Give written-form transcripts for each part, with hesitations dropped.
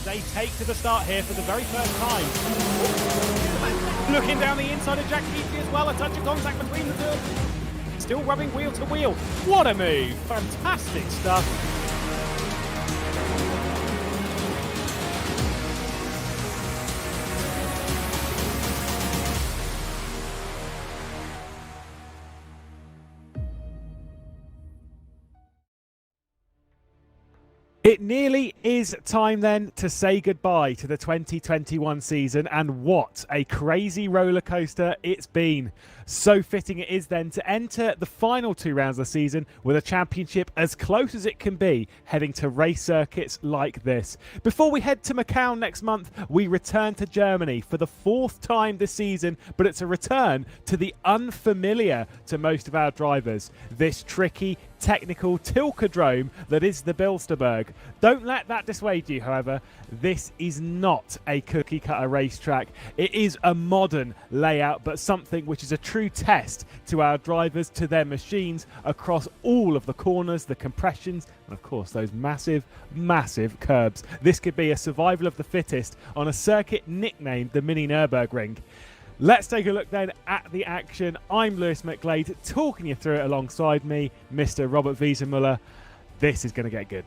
they take to the start here for the very first time. Looking down the inside of Jack Keefy as well, a touch of contact between the two. Still rubbing wheel to wheel. What a move! Fantastic stuff. It nearly is time then to say goodbye to the 2021 season, and what a crazy roller coaster it's been. So fitting it is then to enter the final 2 rounds of the season with a championship as close as it can be, heading to race circuits like this. Before we head to Macau next month, we return to Germany for the 4th time this season, but it's a return to the unfamiliar to most of our drivers. This tricky, technical Tilkedrome that is the Bilster Berg. Don't let that dissuade you, however. This is not a cookie cutter racetrack. It is a modern layout, but something which is a true test to our drivers, to their machines, across all of the corners, the compressions, and of course those massive curbs. This could be a survival of the fittest on a circuit nicknamed the Mini Nürburgring. Let's take a look then at the action. I'm Lewis McGlade, talking you through it alongside me, Mr. Robert Wiesenmüller. This is going to get good.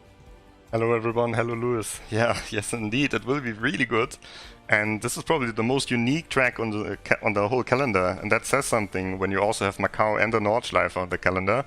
Hello everyone, hello Lewis. Yeah, yes indeed, it will be really good. And this is probably the most unique track on the whole calendar. And that says something when you also have Macau and the Nordschleife on the calendar.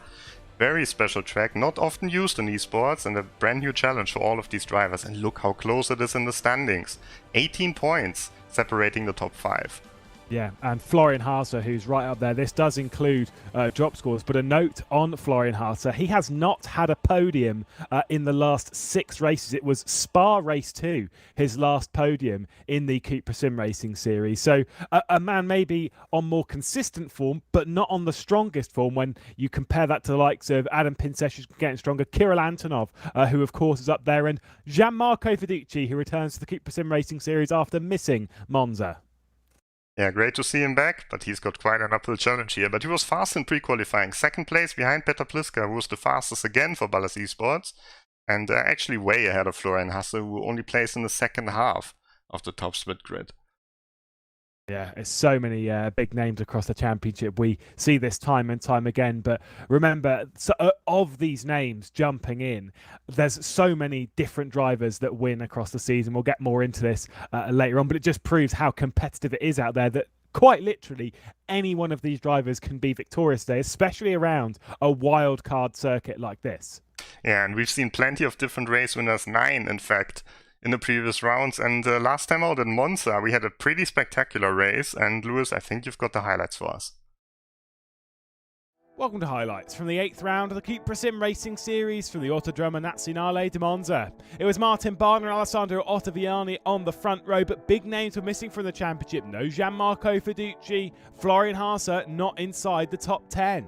Very special track, not often used in esports, and a brand new challenge for all of these drivers. And look how close it is in the standings. 18 points separating the top 5. Yeah, and Florian Haase, who's right up there. This does include drop scores, but a note on Florian Haase. He has not had a podium in the last 6 races. It was Spa Race 2, his last podium in the CUPRA SimRacing series. So a man maybe on more consistent form, but not on the strongest form when you compare that to the likes of Adam Pinsesh, who's getting stronger, Kirill Antonov, who of course is up there, and Gianmarco Fiducci, who returns to the CUPRA SimRacing series after missing Monza. Yeah, great to see him back, but he's got quite an uphill challenge here. But he was fast in pre-qualifying. 2nd place behind Peter Pliska, who was the fastest again for Ballas Esports. And actually way ahead of Florian Haase, who only placed in the 2nd half of the top split grid. Yeah, it's so many big names across the championship. We see this time and time again. But remember, of these names jumping in, there's so many different drivers that win across the season. We'll get more into this later on, but it just proves how competitive it is out there, that quite literally any one of these drivers can be victorious today, especially around a wild card circuit like this. Yeah, and we've seen plenty of different race winners, 9 in fact, in the previous rounds. And last time out in Monza, we had a pretty spectacular race. And Lewis, I think you've got the highlights for us. Welcome to highlights from the 8th round of the CUPRA SimRacing series from the Autodromo Nazionale di Monza. It was Martin Barner and Alessandro Ottaviani on the front row, but big names were missing from the championship. No Gianmarco Fiducci, Florian Haase not inside the top 10.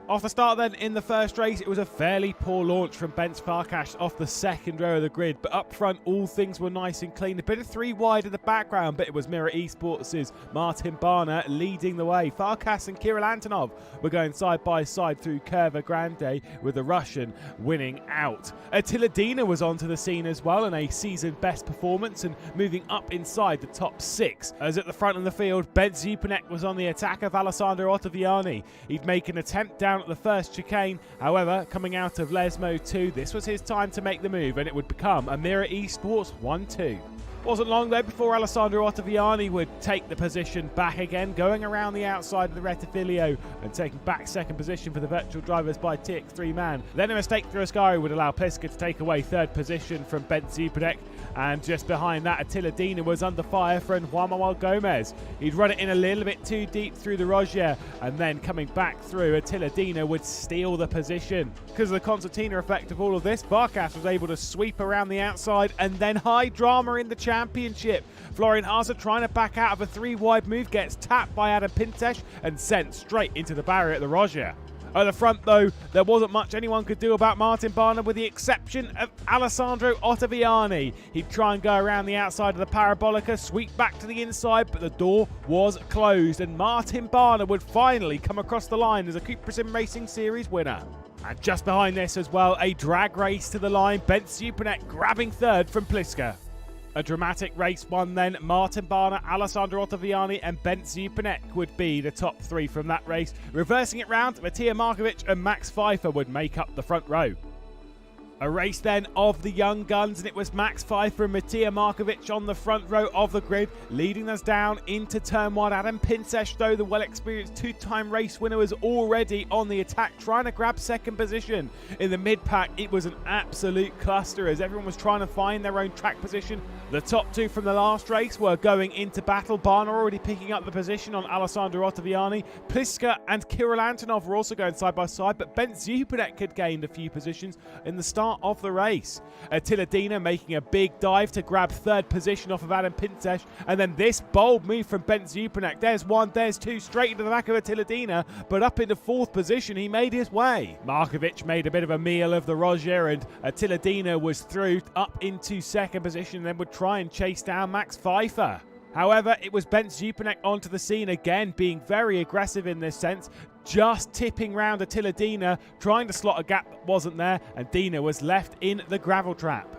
Off the start then in the first race, it was a fairly poor launch from Bence Farkas off the 2nd row of the grid, but up front all things were nice and clean. A bit of 3 wide in the background, but it was Mirror Esports' Martin Barner leading the way. Farkas and Kirill Antonov were going side by side through Curva Grande, with the Russian winning out. Attila Dina was onto the scene as well in a season best performance and moving up inside the top 6. As at the front of the field, Ben Zupanek was on the attack of Alessandro Ottaviani. He'd make an attempt down at the first chicane. However, coming out of Lesmo 2, this was his time to make the move, and it would become a Mirror Esports 1-2. Wasn't long though before Alessandro Ottaviani would take the position back again, going around the outside of the Rettifilio and taking back 2nd position for the virtual drivers by TX3 man. Then a mistake through Ascari would allow Pliska to take away 3rd position from Ben Zupanek, and just behind that Attila Dina was under fire from Juan Manuel Gomez. He'd run it in a little bit too deep through the Rogier, and then coming back through, Attila Dina would steal the position. Because of the concertina effect of all of this, Farkas was able to sweep around the outside, and then high drama in the championship. Florian Haase trying to back out of a 3 wide move, gets tapped by Adam Pinsesh and sent straight into the barrier at the Rogier. At the front though, there wasn't much anyone could do about Martin Barner, with the exception of Alessandro Ottaviani. He'd try and go around the outside of the Parabolica, sweep back to the inside, but the door was closed, and Martin Barner would finally come across the line as a CUPRA SimRacing series winner. And just behind this as well, a drag race to the line, Bence Zupanek grabbing 3rd from Pliska. A dramatic race one then. Martin Barner, Alessandro Ottaviani and Bent Zupanek would be the top three from that race. Reversing it round, Matija Markovic and Max Pfeiffer would make up the front row. A race then of the young guns, and it was Max Pfeiffer and Matija Markovic on the front row of the grid, leading us down into turn one. Adam Pinsesh, though, the well-experienced two-time race winner, was already on the attack, trying to grab second position. In the mid-pack, it was an absolute cluster as everyone was trying to find their own track position. The top two from the last race were going into battle. Barner already picking up the position on Alessandro Ottaviani. Pliska and Kirill Antonov were also going side by side, but Bent Zupanek had gained a few positions in the start of the race. Attila Dina making a big dive to grab third position off of Adam Pinsesh, and then this bold move from Bent Zupanek. There's one, there's two, straight into the back of Attila Dina, but up into fourth position he made his way. Markovic made a bit of a meal of the Roger, and Attila Dina was through up into second position and then would try and chase down Max Pfeiffer. However, it was Bent Zupanek onto the scene again, being very aggressive in this sense, just tipping round Attila Dina, trying to slot a gap that wasn't there, and Dina was left in the gravel trap.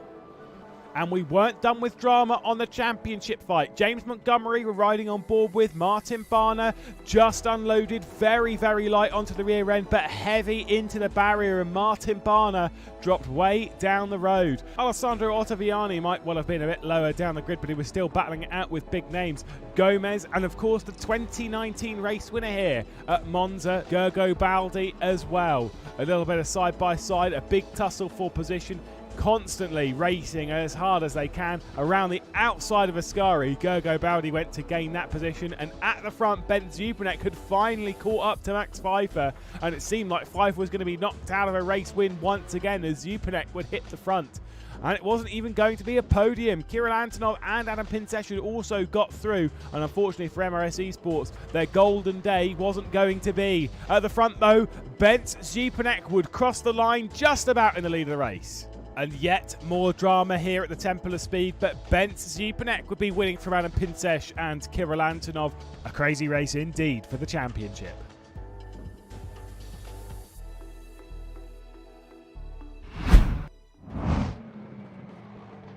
And we weren't done with drama on the championship fight. James Montgomery were riding on board with Martin Barner, just unloaded very, very light onto the rear end, but heavy into the barrier, and Martin Barner dropped way down the road. Alessandro Ottaviani might well have been a bit lower down the grid, but he was still battling it out with big names. Gomez, and of course the 2019 race winner here at Monza, Gergo Baldi as well. A little bit of side by side, a big tussle for position, constantly racing as hard as they can around the outside of Ascari. Gergo Baldi went to gain that position, and at the front Bent Zupanek had finally caught up to Max Pfeiffer, and it seemed like Pfeiffer was going to be knocked out of a race win once again as Zupanek would hit the front. And it wasn't even going to be a podium. Kirill Antonov and Adam Pinsesh had also got through, and unfortunately for MRS Esports, their golden day wasn't going to be. At the front though, Bent Zupanek would cross the line just about in the lead of the race. And yet more drama here at the Temple of Speed, but Bent Zupanek would be winning from Adam Pinsesh and Kirill Antonov. A crazy race indeed for the championship.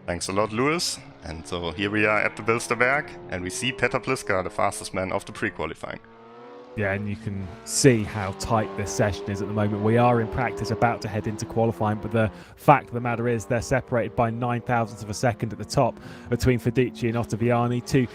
Thanks a lot, Lewis. And so here we are at the Bilster Berg, and we see Petr Pliska, the fastest man of the pre-qualifying. Yeah, and you can see how tight this session is at the moment. We are in practice about to head into qualifying, but the fact of the matter is they're separated by 9,000ths of a second at the top between Fiducci and Ottaviani, two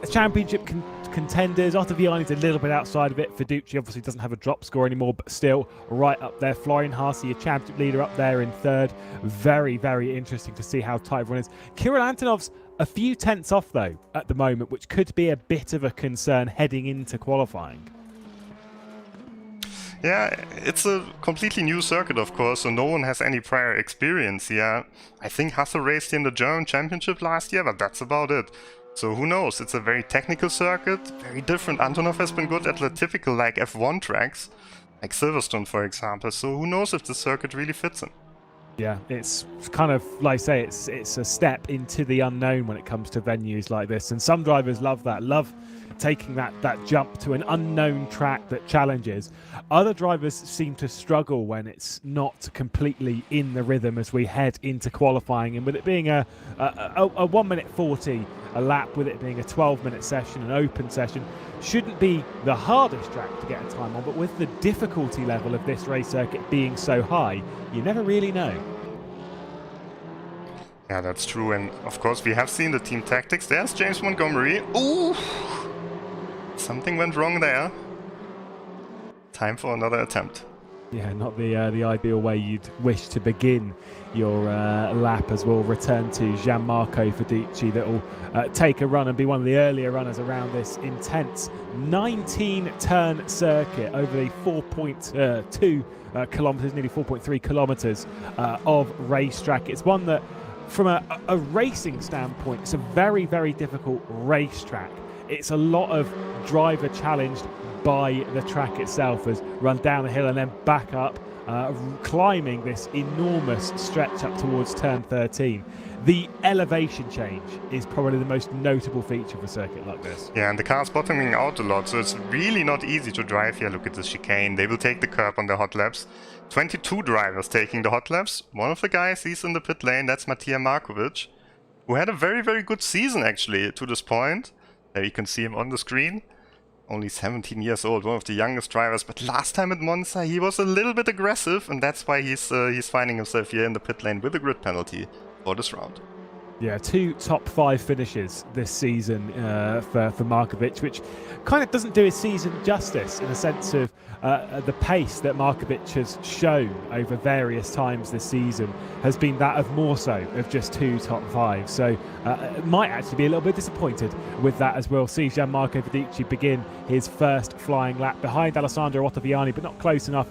championship contenders. Ottaviani's a little bit outside of it. Fiducci obviously doesn't have a drop score anymore, but still right up there. Florian Haase, a championship leader, up there in third. Very, very interesting to see how tight everyone is. Kirill Antonov's a few tenths off though at the moment, which could be a bit of a concern heading into qualifying. Yeah, it's a completely new circuit, of course, so no one has any prior experience here. I think Hasse raced in the German Championship last year, but that's about it. So who knows? It's a very technical circuit, very different. Antonov has been good at the typical like F1 tracks, like Silverstone for example, so who knows if the circuit really fits him. Yeah, it's kind of, like I say, it's a step into the unknown when it comes to venues like this. And some drivers love that, love taking that jump to an unknown track that challenges. Other drivers seem to struggle when it's not completely in the rhythm as we head into qualifying. And with it being a 1 minute 40 a lap, with it being a 12-minute session, an open session, shouldn't be the hardest track to get a time on, but with the difficulty level of this race circuit being so high, you never really know. Yeah, that's true, and of course we have seen the team tactics. There's James Montgomery. Ooh! Something went wrong there. Time for another attempt. Yeah, not the ideal way you'd wish to begin your lap, as we'll return to Gianmarco Fiducci, that will take a run and be one of the earlier runners around this intense 19-turn circuit over the 4.2 kilometres, nearly 4.3 kilometres of racetrack. It's one that, from a racing standpoint, it's a very, very difficult racetrack. It's a lot of driver challenged by the track itself, as run down the hill and then back up, climbing this enormous stretch up towards turn 13. The elevation change is probably the most notable feature of a circuit like this. Yeah, and the car's bottoming out a lot, so it's really not easy to drive here. Look at the chicane. They will take the curb on the hot laps. 22 drivers taking the hot laps. One of the guys, he's in the pit lane. That's Matija Markovic. who had a very, very good season actually to this point. There you can see him on the screen. Only 17 years old, one of the youngest drivers. But last time at Monza, he was a little bit aggressive, and that's why he's finding himself here in the pit lane with a grid penalty for this round. Yeah, 2 top 5 finishes this season for Markovic, which kind of doesn't do his season justice in the sense of the pace that Markovic has shown over various times this season has been that of more so of just 2 top 5s. So might actually be a little bit disappointed with that as well. See Gianmarco Fiducci begin his first flying lap behind Alessandro Ottaviani, but not close enough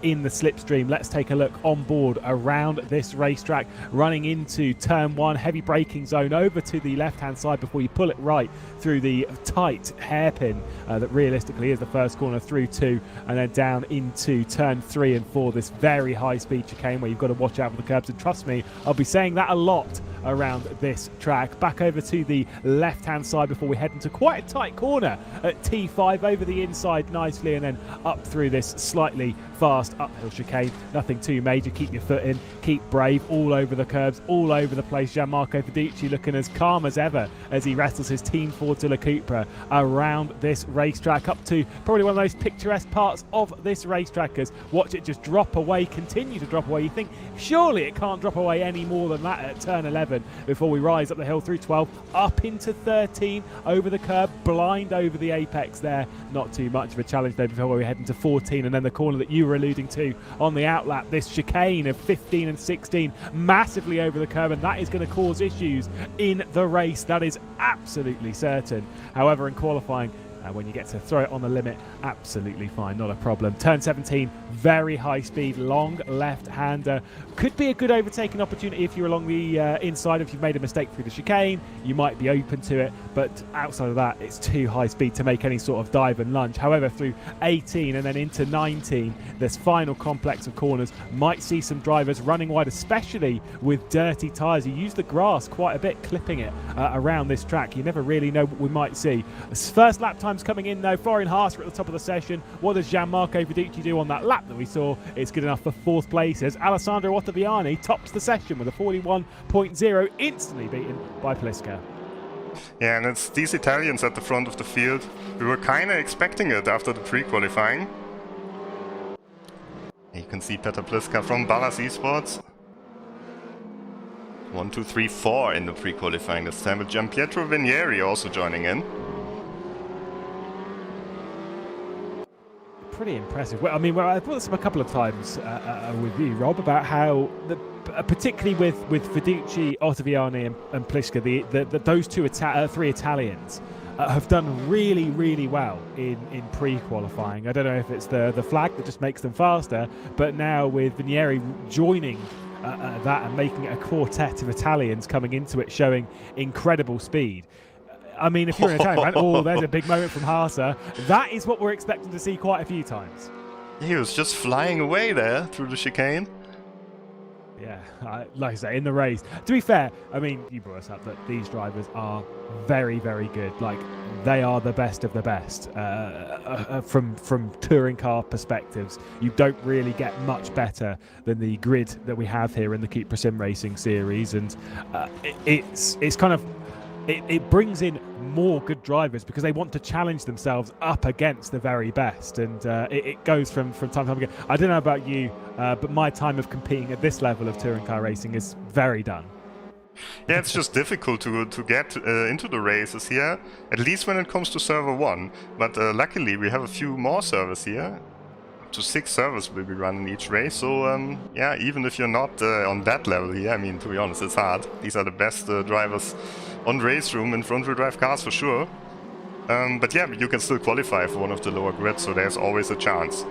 in the slipstream. Let's take a look on board around this racetrack, running into turn 1, heavy braking zone over to the left-hand side before you pull it right through the tight hairpin that realistically is the first corner through 2, and then down into turn 3 and 4, this very high-speed chicane where you've got to watch out for the curbs. And trust me, I'll be saying that a lot around this track. Back over to the left-hand side before we head into quite a tight corner at T5 over the inside nicely, and then up through this slightly fast uphill chicane. Nothing too major. Keep your foot in, keep brave, all over the curbs, all over the place. Gianmarco Fiducci looking as calm as ever as he wrestles his Team Ford to La CUPRA around this racetrack, up to probably one of those picturesque parts of this racetrack as watch it just drop away, continue to drop away. You think surely it can't drop away any more than that at turn 11 before we rise up the hill through 12 up into 13 over the curb, blind over the apex there. Not too much of a challenge there before we head into 14, and then the corner that you were alluding to on the outlap, this chicane of 15 and 16 massively over the curb, and that is going to cause issues in the race, that is absolutely certain. However, in qualifying, when you get to throw it on the limit, absolutely fine, not a problem. Turn 17, very high speed, long left-hander. Could be a good overtaking opportunity if you're along the inside. If you've made a mistake through the chicane, you might be open to it, but outside of that, it's too high speed to make any sort of dive and lunge. However, through 18 and then into 19, this final complex of corners might see some drivers running wide, especially with dirty tyres. You use the grass quite a bit, clipping it around this track. You never really know what we might see. First lap times coming in though. Florian Haas at the top of the session. What does Gianmarco Fiducci do on that lap that we saw? It's good enough for 4th place as Alessandro Ottaviani tops the session with a 41.0, instantly beaten by Pliska. Yeah, and it's these Italians at the front of the field. We were kind of expecting it after the pre-qualifying. You can see Peter Pliska from Ballas Esports. 1, 2, 3, 4 in the pre-qualifying this time, with Gianpietro Venieri also joining in. Pretty impressive. Well, I mean, I brought this up a couple of times with you, Rob, about how, particularly with Fiducci, Ottaviani and Pliska, those 3 Italians have done really, really well in pre-qualifying. I don't know if it's the flag that just makes them faster, but now with Venieri joining that and making it a quartet of Italians coming into it, showing incredible speed. I mean, if you're an Italian fan, oh, there's a big moment from Haasa. That is what we're expecting to see quite a few times. He was just flying away there through the chicane. Yeah, like I say, in the race. To be fair, I mean, you brought us up that these drivers are very, very good. Like, they are the best of the best. From touring car perspectives, you don't really get much better than the grid that we have here in the CUPRA SimRacing series, and it's kind of. It brings in more good drivers because they want to challenge themselves up against the very best, and it goes from time to time again. I don't know about you, but my time of competing at this level of touring car racing is very done. Yeah, it's just difficult to get into the races here, at least when it comes to server 1. But luckily we have a few more servers here. Up to 6 servers will be run in each race, so yeah, even if you're not on that level here, I mean, to be honest, it's hard. These are the best drivers on race room in front-wheel drive cars for sure. But yeah, you can still qualify for one of the lower grids, so there's always a chance.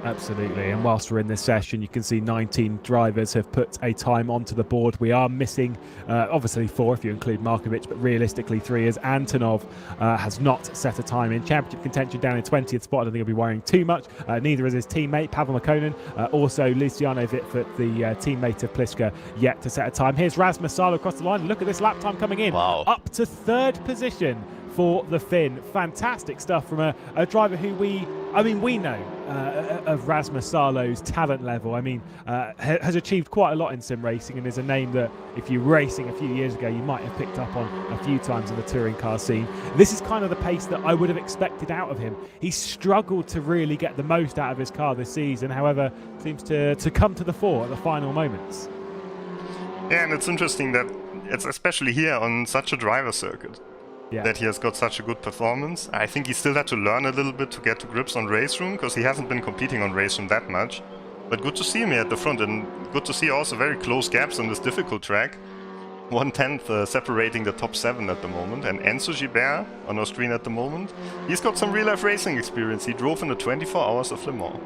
Absolutely, and whilst we're in this session, you can see 19 drivers have put a time onto the board. We are missing, obviously 4 if you include Markovic, but realistically 3, as Antonov has not set a time in championship contention down in 20th spot. I don't think he'll be worrying too much. Neither is his teammate, Pavel Makonnen. Also, Luciano Wittfurt, the teammate of Pliska, yet to set a time. Here's Rasmus Salo across the line. Look at this lap time coming in. Wow. Up to 3rd position for the Finn. Fantastic stuff from a driver who we I mean, we know of Rasmus Salo's talent level. I mean, has achieved quite a lot in sim racing, and is a name that if you were racing a few years ago, you might have picked up on a few times in the touring car scene. This is kind of the pace that I would have expected out of him. He's struggled to really get the most out of his car this season, however, seems to come to the fore at the final moments. Yeah, and it's interesting that it's especially here on such a driver circuit. Yeah. That he has got such a good performance. I think he still had to learn a little bit to get to grips on race room, because he hasn't been competing on race room that much. But good to see him here at the front, and good to see also very close gaps on this difficult track. 1/10 separating the top 7 at the moment. And Enzo Gibert on our screen at the moment. He's got some real-life racing experience. He drove in the 24 Hours of Le Mans.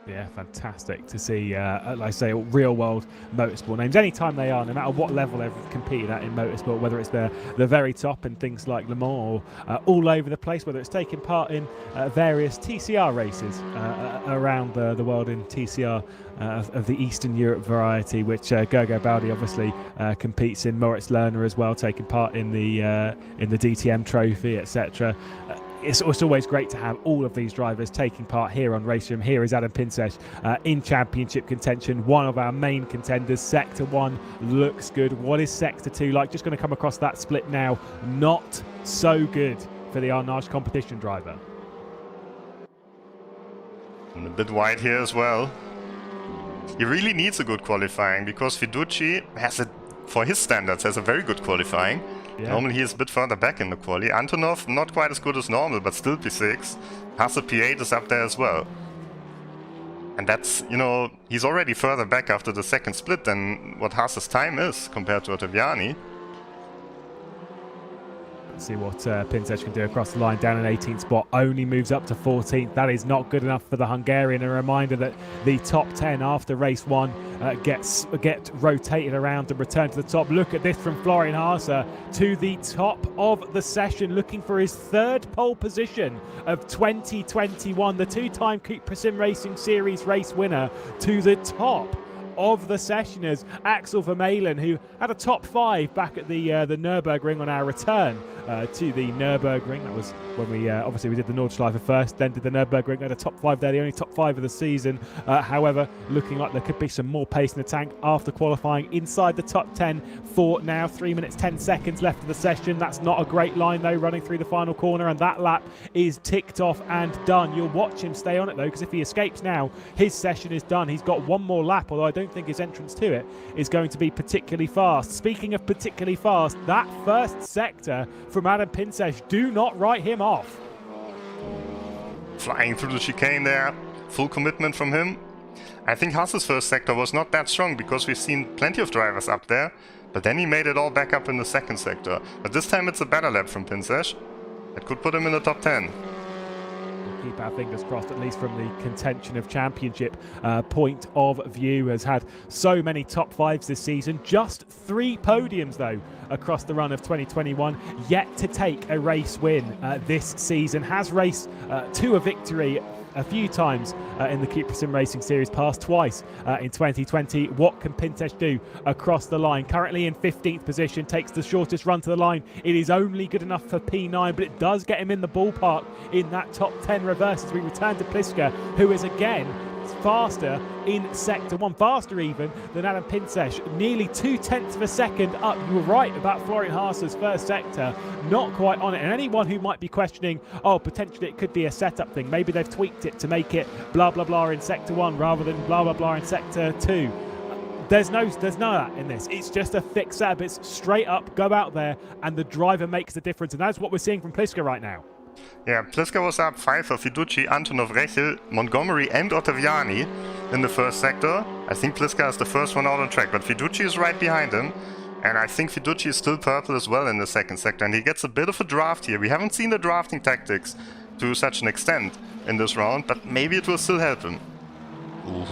Yeah, fantastic to see, like I say, real-world motorsport names. Anytime they are, no matter what level they've competed at in motorsport, whether it's the very top in things like Le Mans, or all over the place, whether it's taking part in various TCR races around the world in TCR of the Eastern Europe variety, which Gergo Baldi obviously competes in. Moritz Lerner as well, taking part in the DTM Trophy, etc. It's always great to have all of these drivers taking part here on Race Room. Here is Adam Pinces in championship contention, one of our main contenders. Sector 1 looks good. What is Sector 2 like? Just going to come across that split now. Not so good for the Arnage competition driver. And a bit wide here as well. He really needs a good qualifying, because Fiducci has for his standards, has a very good qualifying. Yeah. Normally he is a bit further back in the quali. Antonov, not quite as good as normal, but still P6. Hasse P8 is up there as well. And that's, you know, he's already further back after the second split than what Hasse's time is compared to Ottaviani. See what Pinces can do across the line. Down in 18th spot, only moves up to 14th. That is not good enough for the Hungarian. A reminder that the top 10 after race 1 get rotated around and return to the top. Look at this from Florian Haase to the top of the session, looking for his 3rd pole position of 2021. The 2-time CUPRA SimRacing Series race winner to the top of the session as Axel Vermeulen, who had a top 5 back at the Nürburgring on our return to the Nürburgring. That was when we obviously we did the Nordschleife first, then did the Nürburgring. Had a top 5 there, the only top 5 of the season. However, looking like there could be some more pace in the tank after qualifying inside the top 10 for now. 3 minutes 10 seconds left of the session. That's not a great line though, running through the final corner, and that lap is ticked off and done. You'll watch him stay on it though, because if he escapes now, his session is done. He's got one more lap, although I don't think his entrance to it is going to be particularly fast. Speaking of particularly fast, that first sector from Adam Pinces, do not write him off. Flying through the chicane there, full commitment from him. I think Hasse's first sector was not that strong, because we've seen plenty of drivers up there, but then he made it all back up in the second sector. But this time it's a better lap from Pinces. It could put him in the top 10. Keep our fingers crossed, at least from the contention of championship point of view. Has had so many top 5s this season, just 3 podiums though across the run of 2021, yet to take a race win this season. Has raced to a victory a few times in the CUPRA SimRacing Series, past twice in 2020. What can Pinces do across the line? Currently in 15th position, takes the shortest run to the line. It is only good enough for P9, but it does get him in the ballpark in that top 10 reverse as we return to Pliska, who is again faster in Sector 1, faster even than Adam Pinces, nearly 0.2 of a second up. You were right about Florian Haase's first sector, not quite on it. And anyone who might be questioning, oh, potentially it could be a setup thing, maybe they've tweaked it to make it blah blah blah in Sector 1 rather than blah blah blah in Sector 2. There's none of that in this. It's just a fixed setup. It's straight up, go out there, and the driver makes the difference. And that's what we're seeing from Pliska right now. Yeah, Pliska was up 5 for Fiducci, Antonov, Rechel, Montgomery and Ottaviani in the first sector. I think Pliska is the first one out on track, but Fiducci is right behind him. And I think Fiducci is still purple as well in the second sector, and he gets a bit of a draft here. We haven't seen the drafting tactics to such an extent in this round, but maybe it will still help him. Ooh,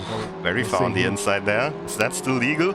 very far on the inside there. Is that still legal?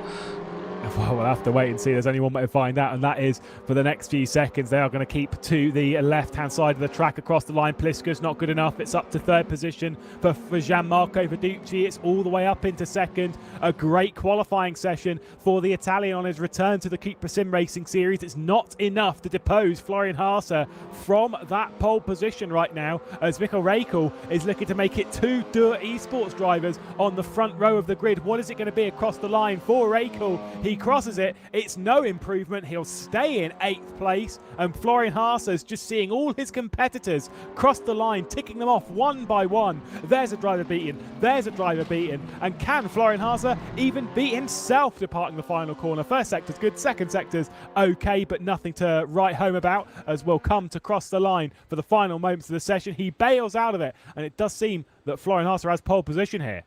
Well, we'll have to wait and see. There's only one way to find out, and that is for the next few seconds. They are going to keep to the left-hand side of the track across the line. Pliska's not good enough. It's up to third position for Gianmarco Verducci. It's all the way up into second. A great qualifying session for the Italian on his return to the CUPRA SimRacing series. It's not enough to depose Florian Haase from that pole position right now, as Mikkel Reichel is looking to make it two Dur Esports drivers on the front row of the grid. What is it going to be across the line for Reichel? He crosses it. It's no improvement. He'll stay in 8th place, and Florian Haase is just seeing all his competitors cross the line, ticking them off one by one. There's a driver beaten. There's a driver beaten. And can Florian Haase even beat himself departing the final corner? First sector's good. Second sector's okay, but nothing to write home about, as we'll come to cross the line for the final moments of the session. He bails out of it, and it does seem that Florian Haase has pole position here.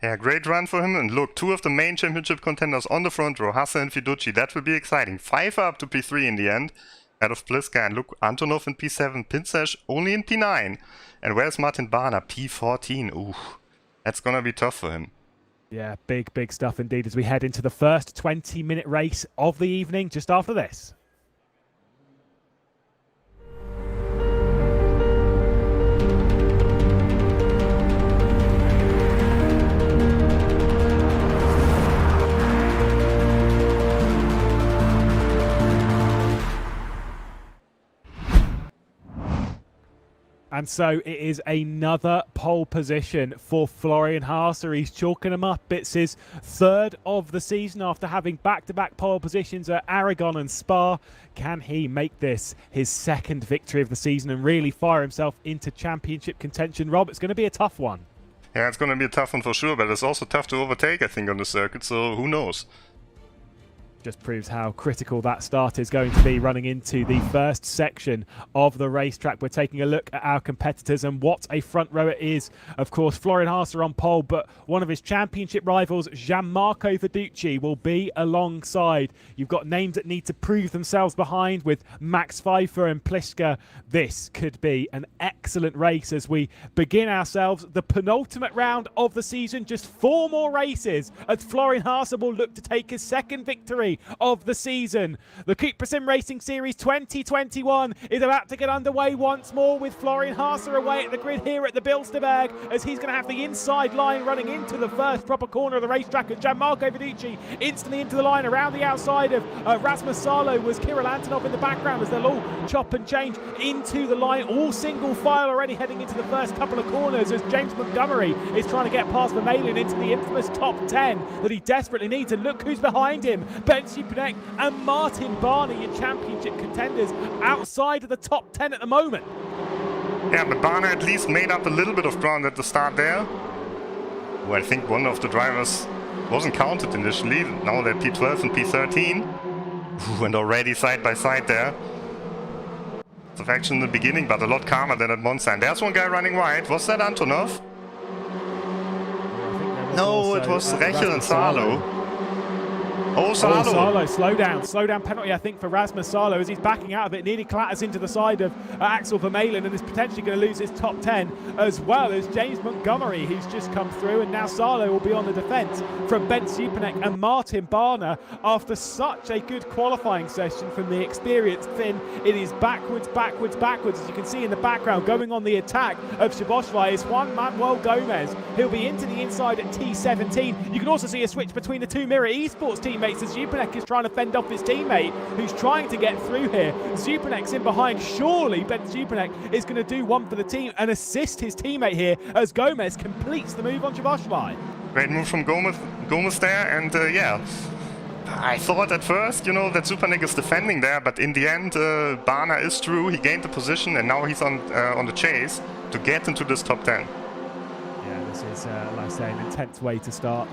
Yeah, great run for him. And look, two of the main championship contenders on the front row, Haase and Verducci. That will be exciting. 5 up to P3 in the end, out of Pliska. And look, Antonov in P7, Pinsash only in P9. And where's Martin Barner? P14. Ooh, that's going to be tough for him. Yeah, big stuff indeed as we head into the first 20-minute race of the evening just after this. And so it is another pole position for Florian Haase. He's chalking them up. It's his third of the season after having back-to-back pole positions at Aragon and Spa. Can he make this his second victory of the season and really fire himself into championship contention? Rob, it's going to be a tough one. Yeah, it's going to be a tough one for sure, but it's also tough to overtake, I think, on the circuit, so who knows? Just proves how critical that start is going to be running into the first section of the racetrack. We're taking a look at our competitors, and what a front row it is. Of course, Florian Haase on pole, but one of his championship rivals, Gianmarco Verducci, will be alongside. You've got names that need to prove themselves behind with Max Pfeiffer and Pliska. This could be an excellent race as we begin ourselves the penultimate round of the season. Just 4 more races as Florian Haase will look to take his second victory of the season. The CUPRA SimRacing Series 2021 is about to get underway once more with Florian Haase away at the grid here at the Bilster Berg, as he's going to have the inside line running into the first proper corner of the racetrack, as Gianmarco Verducci instantly into the line around the outside of Rasmus Salo. Was Kirill Antonov in the background as they'll all chop and change into the line, all single file already heading into the first couple of corners, as James Montgomery is trying to get past Vermeulen into the infamous top 10 that he desperately needs. And look who's behind him, Ben Supanek and Martin Barner, your championship contenders, outside of the top 10 at the moment. Yeah, but Barner at least made up a little bit of ground at the start there. Well, I think one of the drivers wasn't counted initially. Now they're P12 and P13. And already side by side there. It's of action in the beginning, but a lot calmer than at Monza. And there's one guy running wide. Was that Antonov? No, it was Rechel and Salo. Oh, Salo. Slow down penalty, I think, for Rasmus Salo as he's backing out of it. Nearly clatters into the side of Axel Vermeulen and is potentially going to lose his top 10, as well as James Montgomery, who's just come through. And now Salo will be on the defence from Ben Supanek and Martin Barner after such a good qualifying session from the experienced Finn. It is backwards, as you can see in the background. Going on the attack of Szoboszlai is Juan Manuel Gomez. He'll be into the inside at T17. You can also see a switch between the two Mirror Esports teammates, as Supanek is trying to fend off his teammate who's trying to get through here. Supanek's in behind. Surely Ben Supanek is going to do one for the team and assist his teammate here as Gomez completes the move on Szoboszlai. Great move from Gomez there, and yeah, I thought at first, you know, that Supanek is defending there, but in the end, Barner is through. He gained the position, and now he's on the chase to get into this top 10. This is, like I say, an intense way to start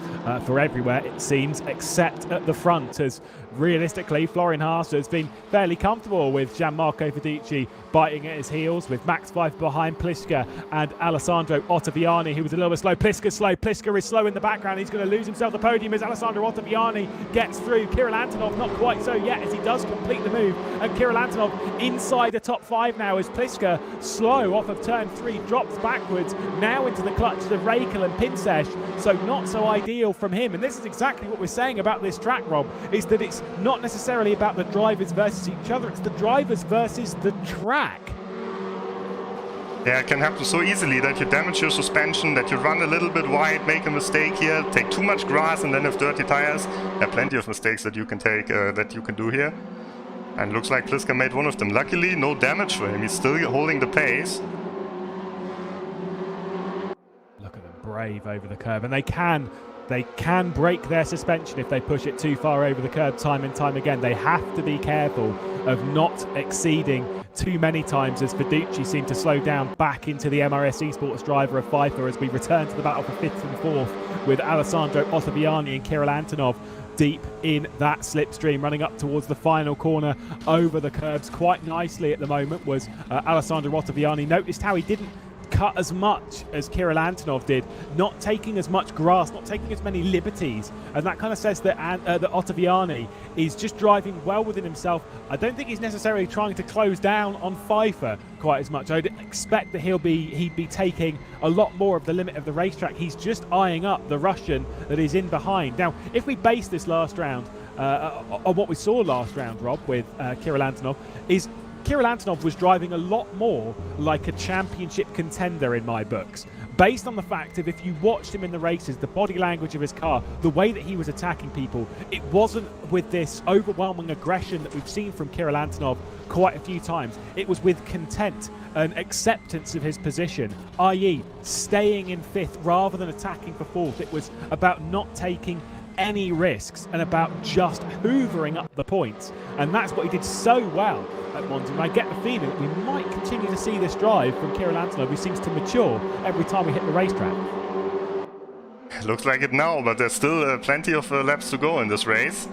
for everywhere, it seems, except at the front, as realistically, Florian Haase has been fairly comfortable with Gianmarco Verducci biting at his heels, with Max Pfeiffer behind Pliska and Alessandro Ottaviani, who was a little bit slow. Pliska's slow. Pliska is slow in the background. He's going to lose himself the podium as Alessandro Ottaviani gets through. Kirill Antonov not quite so yet, as he does complete the move. And Kirill Antonov inside the top 5 now, as Pliska, slow off of turn 3, drops backwards, now into the clutches of Raikkonen and Pinsesh, so not so ideal from him. And this is exactly what we're saying about this track, Rob, is that it's not necessarily about the drivers versus each other, it's the drivers versus the track. Yeah, it can happen so easily that you damage your suspension, that you run a little bit wide, make a mistake here, take too much grass and then have dirty tires. There are plenty of mistakes that you can take, that you can do here. And looks like Pliska made one of them. Luckily, no damage for him. He's still holding the pace. Look at them, brave over the curb. And they can break their suspension if they push it too far over the curb time and time again. They have to be careful of not exceeding too many times, as Fiducci seemed to slow down back into the MRS Esports driver of Pfeiffer as we return to the battle for 5th and 4th with Alessandro Ottaviani and Kirill Antonov deep in that slipstream, running up towards the final corner over the curbs quite nicely at the moment was Alessandro Ottaviani. Noticed how he didn't cut as much as Kirill Antonov did, not taking as much grass, not taking as many liberties, and that kind of says that that Ottaviani is just driving well within himself. I don't think he's necessarily trying to close down on Pfeiffer quite as much. I'd expect that he'd be taking a lot more of the limit of the racetrack. He's just eyeing up the Russian that is in behind. Now, if we base this last round on what we saw last round, Rob, with Kirill Antonov, is Kirill Antonov was driving a lot more like a championship contender in my books, based on the fact of if you watched him in the races, the body language of his car, the way that he was attacking people, it wasn't with this overwhelming aggression that we've seen from Kirill Antonov quite a few times. It was with content and acceptance of his position, i.e. staying in 5th rather than attacking for 4th. It was about not taking any risks and about just hoovering up the points, and that's what he did so well at Monza. And I get the feeling that we might continue to see this drive from Kirill Antonov, who seems to mature every time we hit the racetrack. Looks like it now, but there's still plenty of laps to go in this race.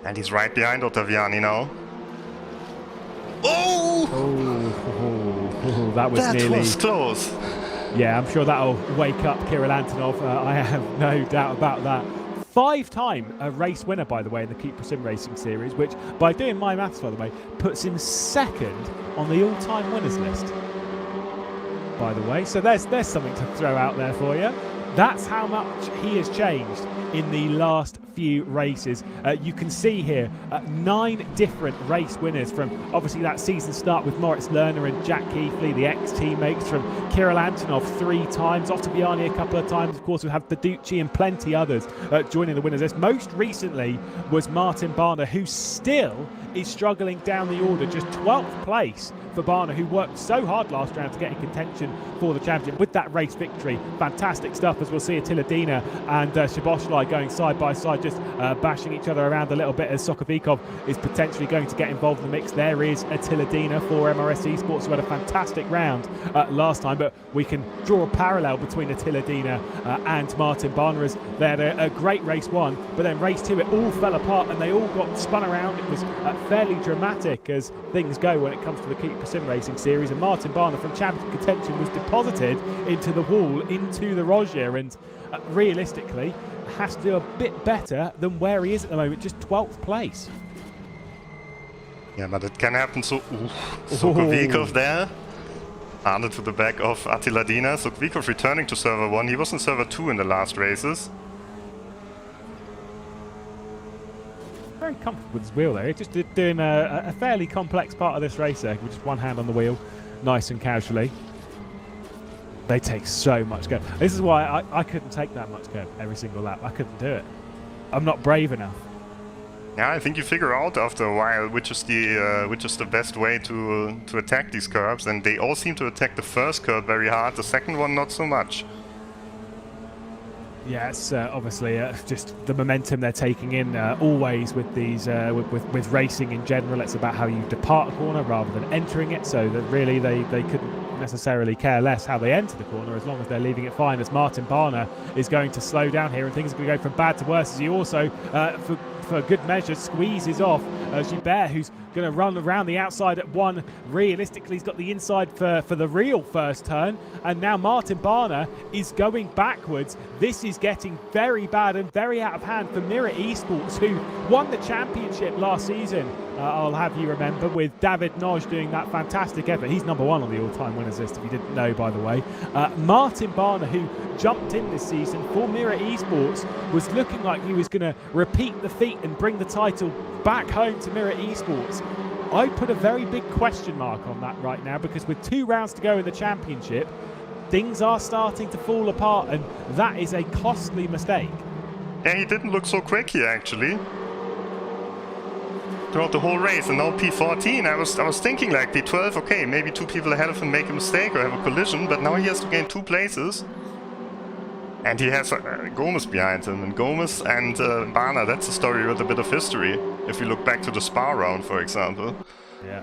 And he's right behind Ottaviani now. Oh! That was close. Yeah, I'm sure that'll wake up Kirill Antonov. I have no doubt about that. 5-time race winner, by the way, in the CUPRA SimRacing series, which, by doing my maths, by the way, puts him 2nd on the all-time winners list, by the way. So there's something to throw out there for you. That's how much he has changed in the last few races. You can see here 9 different race winners from obviously that season start with Moritz Lerner and Jack Keithley, the ex-teammates, from Kirill Antonov 3 times, Ottaviani a couple of times. Of course, we have Fiducci and plenty others joining the winners list. Most recently was Martin Barner, who still is struggling down the order, just 12th place for Barner, who worked so hard last round to get in contention for the championship with that race victory. Fantastic stuff, as we'll see Attila Dina and Shaboshlai going side by side, just bashing each other around a little bit, as Sokovikov is potentially going to get involved in the mix. There is Attila Dina for MRS Esports, who had a fantastic round last time, but we can draw a parallel between Attila Dina and Martin Barner, as they had a great race 1, but then race 2 it all fell apart and they all got spun around. It was fairly dramatic, as things go when it comes to the CUPRA SimRacing series, and Martin Barner from championship contention was deposited into the wall, into the Rogier, and realistically has to do a bit better than where he is at the moment, just 12th place. Yeah, but it can happen. So Sokovikov there, handed to the back of Attila Dina. Sokovikov returning to server 1. He was in server 2 in the last races. Very comfortable with his wheel there. Just doing a fairly complex part of this race there, with just one hand on the wheel, nice and casually. They take so much curb. This is why I couldn't take that much curb every single lap. I couldn't do it. I'm not brave enough. Yeah, I think you figure out after a while which is the best way to attack these curbs, and they all seem to attack the first curb very hard, the second one not so much. Yeah, it's obviously just the momentum they're taking in always with these with racing in general. It's about how you depart a corner rather than entering it, so that really they couldn't necessarily care less how they enter the corner as long as they're leaving it fine, as Martin Barner is going to slow down here and things are going to go from bad to worse, as he also for good measure, squeezes off Gilbert, who's going to run around the outside at one. Realistically, he's got the inside for the real first turn, and now Martin Barner is going backwards. This is getting very bad and very out of hand for Mirror Esports, who won the championship last season. I'll have you remember, with David Noj doing that fantastic effort. He's number one on the all-time winners list, if you didn't know, by the way. Martin Barner, who jumped in this season for Mirror Esports, was looking like he was going to repeat the feat and bring the title back home to Mirror Esports. I put a very big question mark on that right now, because with 2 rounds to go in the championship, things are starting to fall apart, and that is a costly mistake. Yeah, he didn't look so quick here, actually, throughout the whole race. And now P14, I was thinking like P12, okay, maybe 2 people ahead of him make a mistake or have a collision, but now he has to gain 2 places. And he has Gomez behind him, and Gomez and Barner, that's a story with a bit of history, if you look back to the Spa round, for example. Yeah.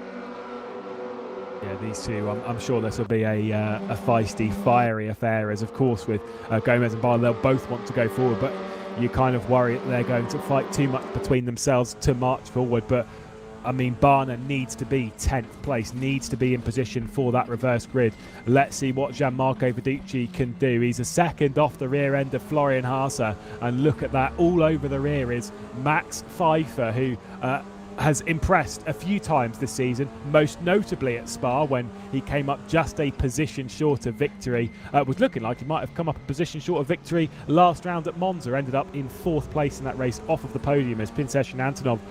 Yeah, these two, I'm sure this will be a feisty, fiery affair, as of course with Gomez and Barner, they'll both want to go forward, but you kind of worry that they're going to fight too much between themselves to march forward. But I mean, Barner needs to be 10th place, needs to be in position for that reverse grid. Let's see what Gianmarco Viducci can do. He's a second off the rear end of Florian Haase, and look at that, all over the rear is Max Pfeiffer, who has impressed a few times this season, most notably at Spa when he came up just a position short of victory. Was looking like he might have come up a position short of victory last round at Monza, ended up in 4th place in that race, off of the podium, as Pinsesh and Antonov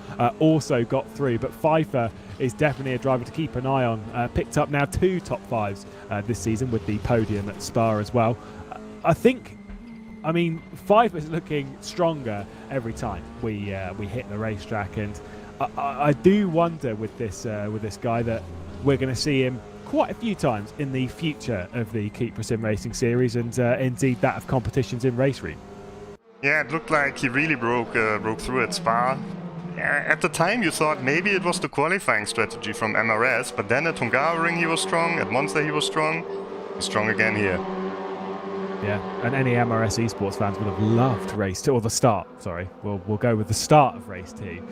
also got through. But Pfeiffer is definitely a driver to keep an eye on. Picked up now 2 top 5s this season with the podium at Spa as well. I mean, Pfeiffer's looking stronger every time we hit the racetrack, and I do wonder with this guy that we're going to see him quite a few times in the future of the CUPRA SimRacing series, and indeed that of competitions in Race Ream. Yeah, it looked like he really broke through at Spa. At the time you thought maybe it was the qualifying strategy from MRS, but then at Hungaroring he was strong, at Monza he was strong. He's strong again here. Yeah, and any MRS esports fans would have loved race 2, or the start, sorry. We'll go with the start of race 2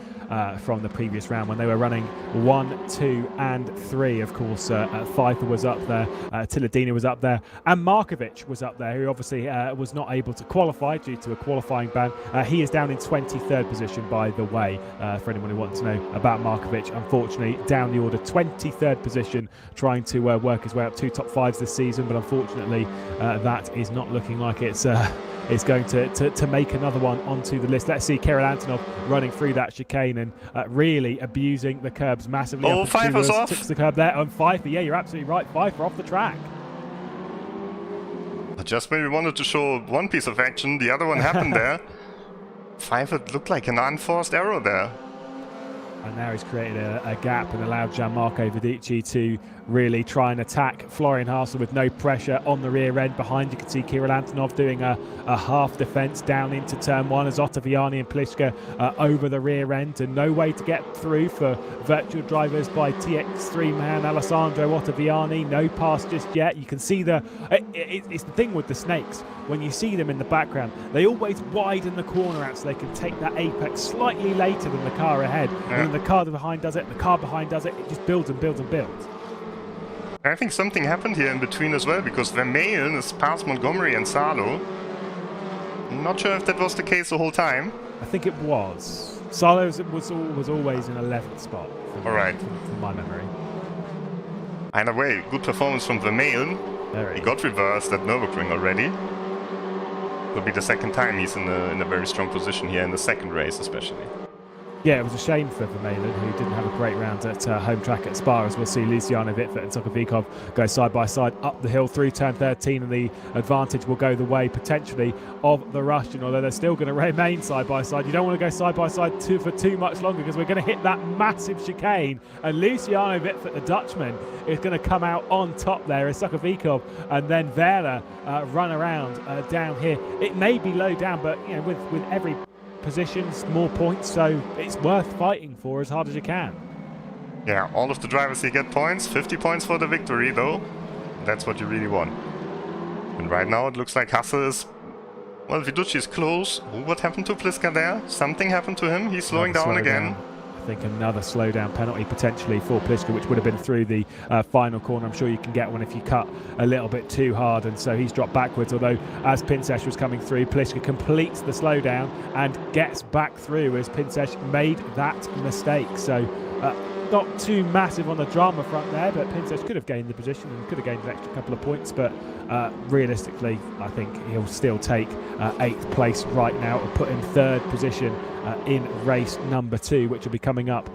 from the previous round when they were running 1, 2 and 3. Of course, Pfeiffer was up there, Tiladina was up there, and Markovic was up there, who obviously was not able to qualify due to a qualifying ban. He is down in 23rd position, by the way, for anyone who wants to know about Markovic. Unfortunately, down the order, 23rd position, trying to work his way up 2 top 5s this season, but unfortunately that is not looking like it's going to make another one onto the list. Let's see Kirill Antonov running through that chicane and really abusing the curbs massively. Oh, Pfeiffer's off. Took the curb there on Pfeiffer. Yeah, you're absolutely right. Pfeiffer off the track. Just when we wanted to show one piece of action, the other one happened there. Pfeiffer looked like an unforced error there. And now he's created a gap and allowed Gianmarco Viducci to really try and attack Florian Haase with no pressure on the rear end. Behind, you can see Kirill Antonov doing a half defence down into turn 1 as Ottaviani and Pliska over the rear end, and no way to get through for virtual drivers by TX3 man Alessandro Ottaviani. No pass just yet. You can see it's the thing with the snakes, when you see them in the background, they always widen the corner out so they can take that apex slightly later than the car ahead. Yeah. And then the car behind does it, the car behind does it, it just builds and builds and builds. I think something happened here in between as well, because Vermeulen is past Montgomery and Salo. I'm not sure if that was the case the whole time. I think it was. Salo was always in 11th spot, from my memory. Either way, good performance from Vermeulen. He got reversed at Nürburgring already. Will be the 2nd time he's in a very strong position here in the 2nd race, especially. Yeah, it was a shame for Vermeulen, who didn't have a great round at home track at Spa, as we'll see Luciano Wittfurt and Sokovikov go side by side up the hill through turn 13, and the advantage will go the way, potentially, of the Russian, although they're still going to remain side by side. You don't want to go side by side for too much longer, because we're going to hit that massive chicane, and Luciano Wittfurt, the Dutchman, is going to come out on top there as Sokovikov and then Werner run around down here. It may be low down, but you know, with every positions, more points, so it's worth fighting for as hard as you can. Yeah, all of the drivers here get points, 50 points for the victory though. That's what you really want. And right now it looks like Haase is Well, Viducci is close. Ooh, what happened to Pliska there? Something happened to him. He's slowing down again. I think another slowdown penalty potentially for Pliska, which would have been through the final corner. I'm sure you can get one if you cut a little bit too hard, and so he's dropped backwards. Although as Pinsesh was coming through, Pliska completes the slowdown and gets back through as Pinsesh made that mistake. So not too massive on the drama front there, but Pinsesh could have gained the position and could have gained an extra couple of points, but realistically I think he'll still take 8th place right now and put in 3rd position in race number 2, which will be coming up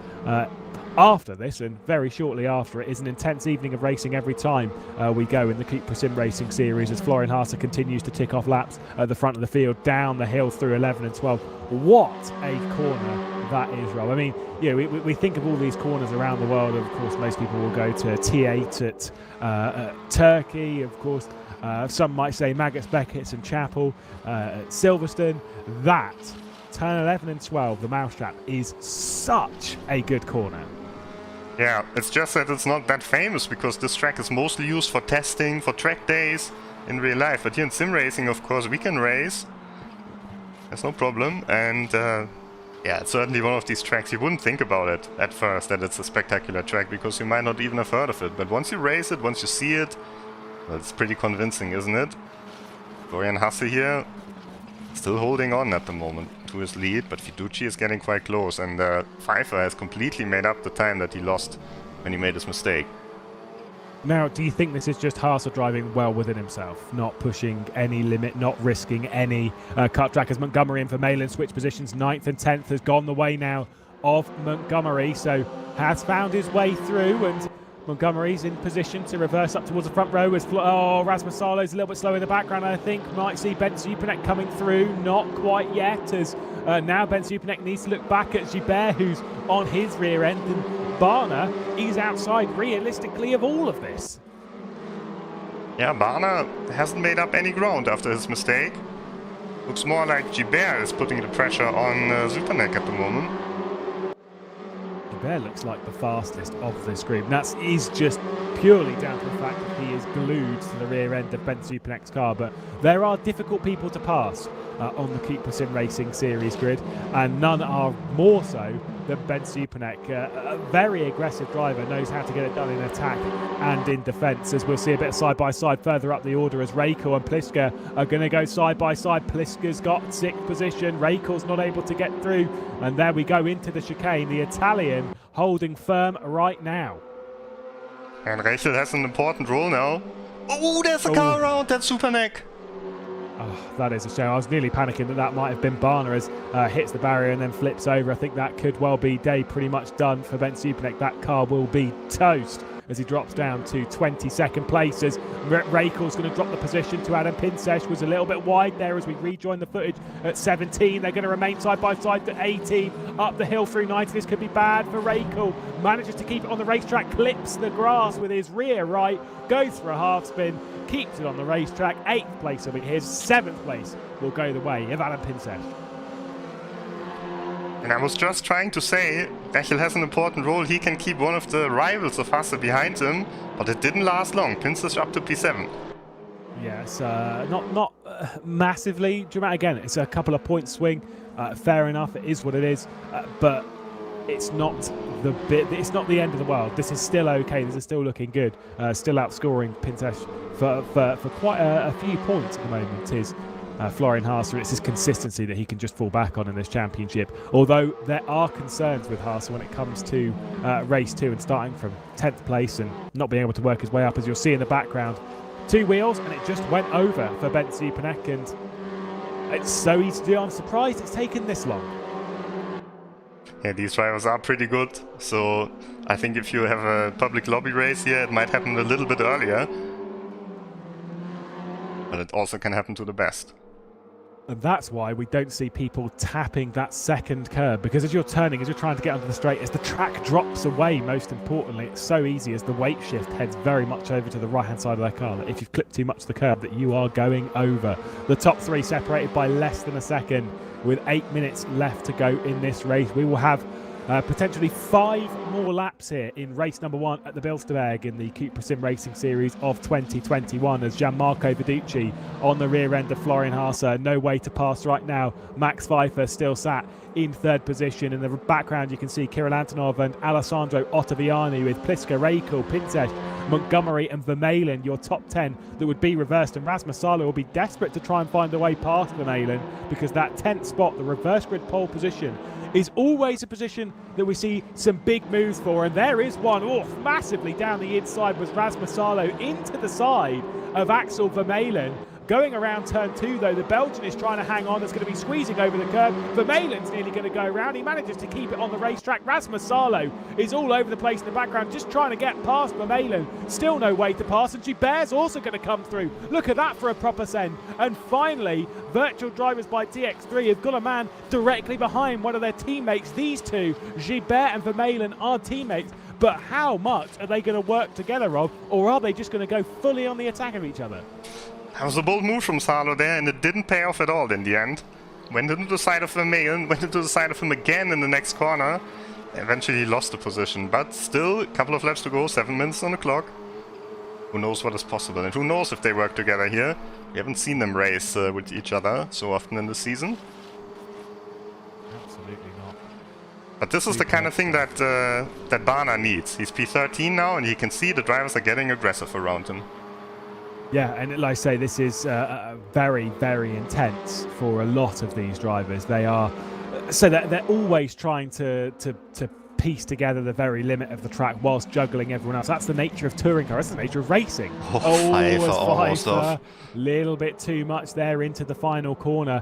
after this, and very shortly after. It is an intense evening of racing every time we go in the CUPRA SimRacing series, as Florian Haase continues to tick off laps at the front of the field, down the hill through 11 and 12. What a corner that is, Rob. I mean, yeah, we think of all these corners around the world. Of course, most people will go to T8 at Turkey, of course. Some might say Maggots, Beckett's and Chapel at Silverstone. That turn 11 and 12, the mousetrap, is such a good corner. Yeah, it's just that it's not that famous because this track is mostly used for testing, for track days in real life. But here in sim racing, of course, we can race. There's no problem. And yeah, it's certainly one of these tracks you wouldn't think about it at first, that it's a spectacular track, because you might not even have heard of it. But once you race it, once you see it, well, it's pretty convincing, isn't it? Florian Haase here, still holding on at the moment to his lead, but Viducci is getting quite close, and Pfeiffer has completely made up the time that he lost when he made his mistake. Now, do you think this is just Haase driving well within himself, not pushing any limit, not risking any cut track, as Montgomery in for Malin switch positions? 9th and 10th has gone the way now of Montgomery, so has found his way through, and Montgomery's in position to reverse up towards the front row as Rasmus Salo's a little bit slow in the background. I think might see Ben Supanek coming through, not quite yet, as now Ben Supanek needs to look back at Gilbert, who's on his rear end, and Barner is outside realistically of all of this. Yeah, Barner hasn't made up any ground after his mistake. Looks more like Gilbert is putting the pressure on Supanek at the moment. Gilbert looks like the fastest of this group. That is just purely down to the fact that he is glued to the rear end of Ben Supanek's car. But there are difficult people to pass on the CUPRA SimRacing series grid, and none are more so than Ben Supanek. A very aggressive driver, knows how to get it done in attack and in defence, as we'll see a bit of side-by-side further up the order as Raikkonen and Pliska are going to go side-by-side. Pliska's got 6th position, Raikkonen's not able to get through, and there we go into the chicane. The Italian holding firm right now. And Rachel has an important role now. Oh, there's a car around, that's Supanek. Oh, that is a shame. I was nearly panicking that might have been Barner as hits the barrier and then flips over. I think that could well be day pretty much done for Ben Supanek. That car will be toast as he drops down to 22nd place, as Raikko's going to drop the position to Adam Pinsesh. Was a little bit wide there as we rejoin the footage at 17. They're going to remain side by side to 18. Up the hill through 90. This could be bad for Raikko. Manages to keep it on the racetrack, clips the grass with his rear right, goes for a half spin, keeps it on the racetrack. 8th place will be his. 7th place will go the way of Adam Pinsesh. And I was just trying to say, Rachel has an important role. He can keep one of the rivals of Hasse behind him, but it didn't last long. Pinsesh up to P7. Yes, not massively dramatic. Again, it's a couple of point swing. Fair enough, it is what it is. But it's not it's not the end of the world. This is still okay. This is still looking good. Still outscoring Pinsesh for quite a few points at the moment. Is Florian Haase. It's his consistency that he can just fall back on in this championship. Although there are concerns with Haase when it comes to race 2 and starting from 10th place and not being able to work his way up, as you'll see in the background. 2 wheels and it just went over for Ben Supanek, and it's so easy to do. I'm surprised it's taken this long. Yeah, these drivers are pretty good, so I think if you have a public lobby race here, it might happen a little bit earlier. But it also can happen to the best. And that's why we don't see people tapping that second curb, because as you're turning, as you're trying to get onto the straight, as the track drops away, most importantly, it's so easy as the weight shift heads very much over to the right-hand side of their car, that if you've clipped too much to the curb, that you are going over. The top 3 separated by less than a second, with 8 minutes left to go in this race. We will have Potentially 5 more laps here in race number 1 at the Bilster Berg in the CUPRA SimRacing Series of 2021 as Gianmarco Verducci on the rear end of Florian Haase. No way to pass right now. Max Pfeiffer still sat in 3rd position. In the background you can see Kirill Antonov and Alessandro Ottaviani with Pliska, Raikl, Pintes, Montgomery and Vermeulen, your top 10 that would be reversed, and Rasmus Salo will be desperate to try and find a way past Vermeulen because that 10th spot, the reverse grid pole position, is always a position that we see some big moves for, and there is one off massively down the inside was Rasmus Salo into the side of Axel Vermeulen. Going around turn 2 though, the Belgian is trying to hang on. It's going to be squeezing over the curb. Vermeulen's nearly going to go around. He manages to keep it on the racetrack. Rasmus Salo is all over the place in the background, just trying to get past Vermeulen. Still no way to pass, and Gibert's also going to come through. Look at that for a proper send. And finally, Virtual Drivers by TX3 have got a man directly behind one of their teammates. These two, Gibert and Vermeulen, are teammates. But how much are they going to work together, Rob? Or are they just going to go fully on the attack of each other? That was a bold move from Salo there, and it didn't pay off at all in the end. Went into the side of Vermeulen, went into the side of him again in the next corner. Eventually he lost the position, but still a couple of laps to go, 7 minutes on the clock. Who knows what is possible, and who knows if they work together here. We haven't seen them race with each other so often in the season. Absolutely not. But this is the kind of thing that that Barna needs. He's P13 now, and he can see the drivers are getting aggressive around him. Yeah, and like I say, this is very, very intense for a lot of these drivers. They are, so that they're always trying to piece together the very limit of the track whilst juggling everyone else. That's the nature of touring cars. That's the nature of racing. Pfeiffer, little bit too much there into the final corner.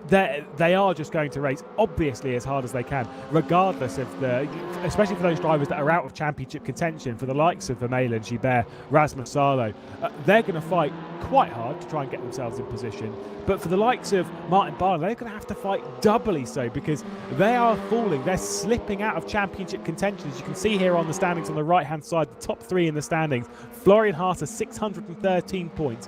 They are just going to race, obviously, as hard as they can, regardless of especially for those drivers that are out of championship contention, for the likes of Vermeulen, Gibert, Rasmus Salo. They're going to fight quite hard to try and get themselves in position. But for the likes of Martin Barner, they're going to have to fight doubly so because they are falling. They're slipping out of championship contention. As you can see here on the standings on the right-hand side, the top 3 in the standings. Florian Haase, 613 points.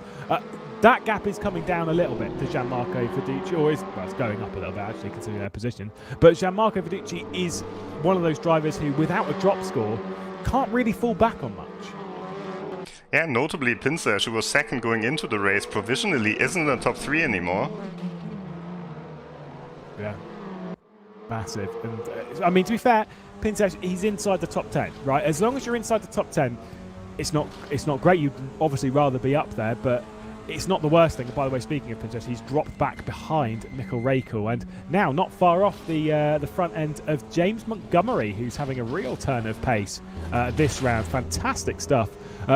That gap is coming down a little bit to Gianmarco Verducci, or it's going up a little bit actually considering their position. But Gianmarco Verducci is one of those drivers who, without a drop score, can't really fall back on much. Yeah, notably Pinser, who was second going into the race, provisionally isn't in the top 3 anymore. Yeah, massive. And I mean, to be fair, Pinser, he's inside the top 10, right? As long as you're inside the top 10, it's not great. You'd obviously rather be up there, but it's not the worst thing. By the way, speaking of Pinterest, he's dropped back behind Mikkel Raikl, and now not far off the front end of James Montgomery, who's having a real turn of pace this round. Fantastic stuff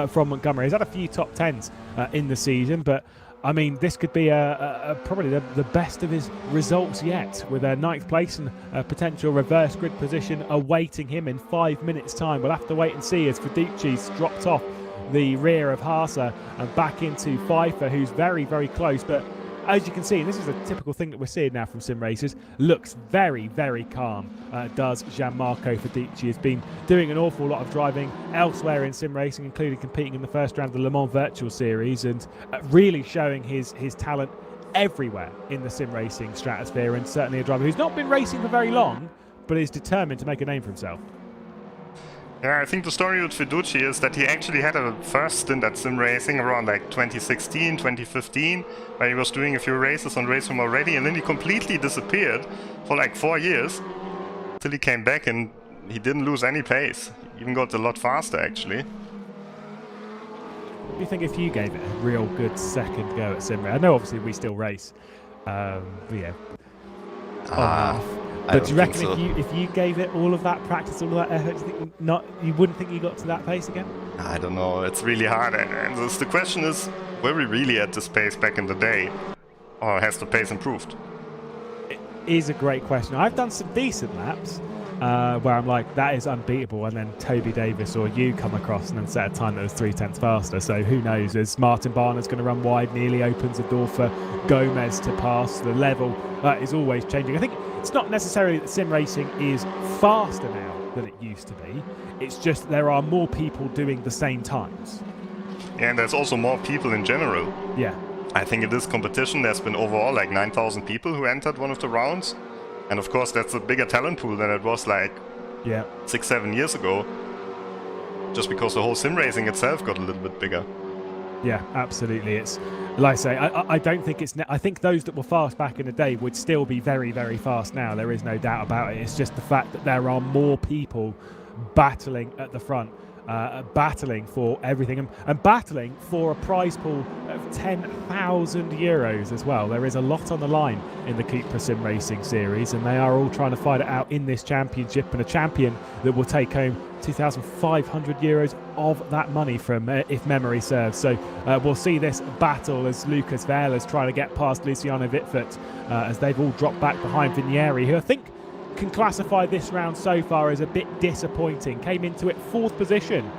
from Montgomery. He's had a few top 10s in the season, but I mean, this could be probably the best of his results yet, with a 9th place and a potential reverse grid position awaiting him in 5 minutes' time. We'll have to wait and see as Verducci's dropped off the rear of Haase and back into Pfeiffer, who's very, very close. But as you can see, and this is a typical thing that we're seeing now from sim racers, looks very, very calm, does Gianmarco Verducci. Has been doing an awful lot of driving elsewhere in sim racing, including competing in the first round of the Le Mans Virtual Series, and really showing his talent everywhere in the sim racing stratosphere, and certainly a driver who's not been racing for very long, but is determined to make a name for himself. Yeah, I think the story with Verducci is that he actually had a first stint at sim racing around like 2016, 2015, where he was doing a few races on Race Room already, and then he completely disappeared for like 4 years till he came back, and he didn't lose any pace. He even got a lot faster actually. What do you think if you gave it a real good second go at sim racing? I know obviously we still race, but yeah. But do you reckon so, if you gave it all of that practice, all of that effort, you wouldn't think you got to that pace again? I don't know. It's really hard. And the question is, were we really at this pace back in the day? Or has the pace improved? It is a great question. I've done some decent laps where I'm like, that is unbeatable. And then Toby Davis or you come across and then set a time that was 3/10 faster. So who knows? As Martin Barner's going to run wide, nearly opens the door for Gomez to pass. The level is always changing. I think it's not necessarily that sim racing is faster now than it used to be. It's just there are more people doing the same times. And there's also more people in general. Yeah. I think in this competition there's been overall like 9,000 people who entered one of the rounds. And of course, that's a bigger talent pool than it was like 6-7 years ago. Just because the whole sim racing itself got a little bit bigger. Yeah, absolutely. It's like I say, I don't think it's. I think those that were fast back in the day would still be very, very fast now. There is no doubt about it. It's just the fact that there are more people battling at the front, battling for everything, and battling for a prize pool of 10,000 euros as well. There is a lot on the line in the CUPRA SimRacing series, and they are all trying to fight it out in this championship, and a champion that will take home 2,500 euros of that money from, if memory serves. So we'll see this battle as Lucas Wehler's trying to get past Luciano Wittfurt, as they've all dropped back behind Vinieri, who I think can classify this round so far as a bit disappointing. Came into it 4th position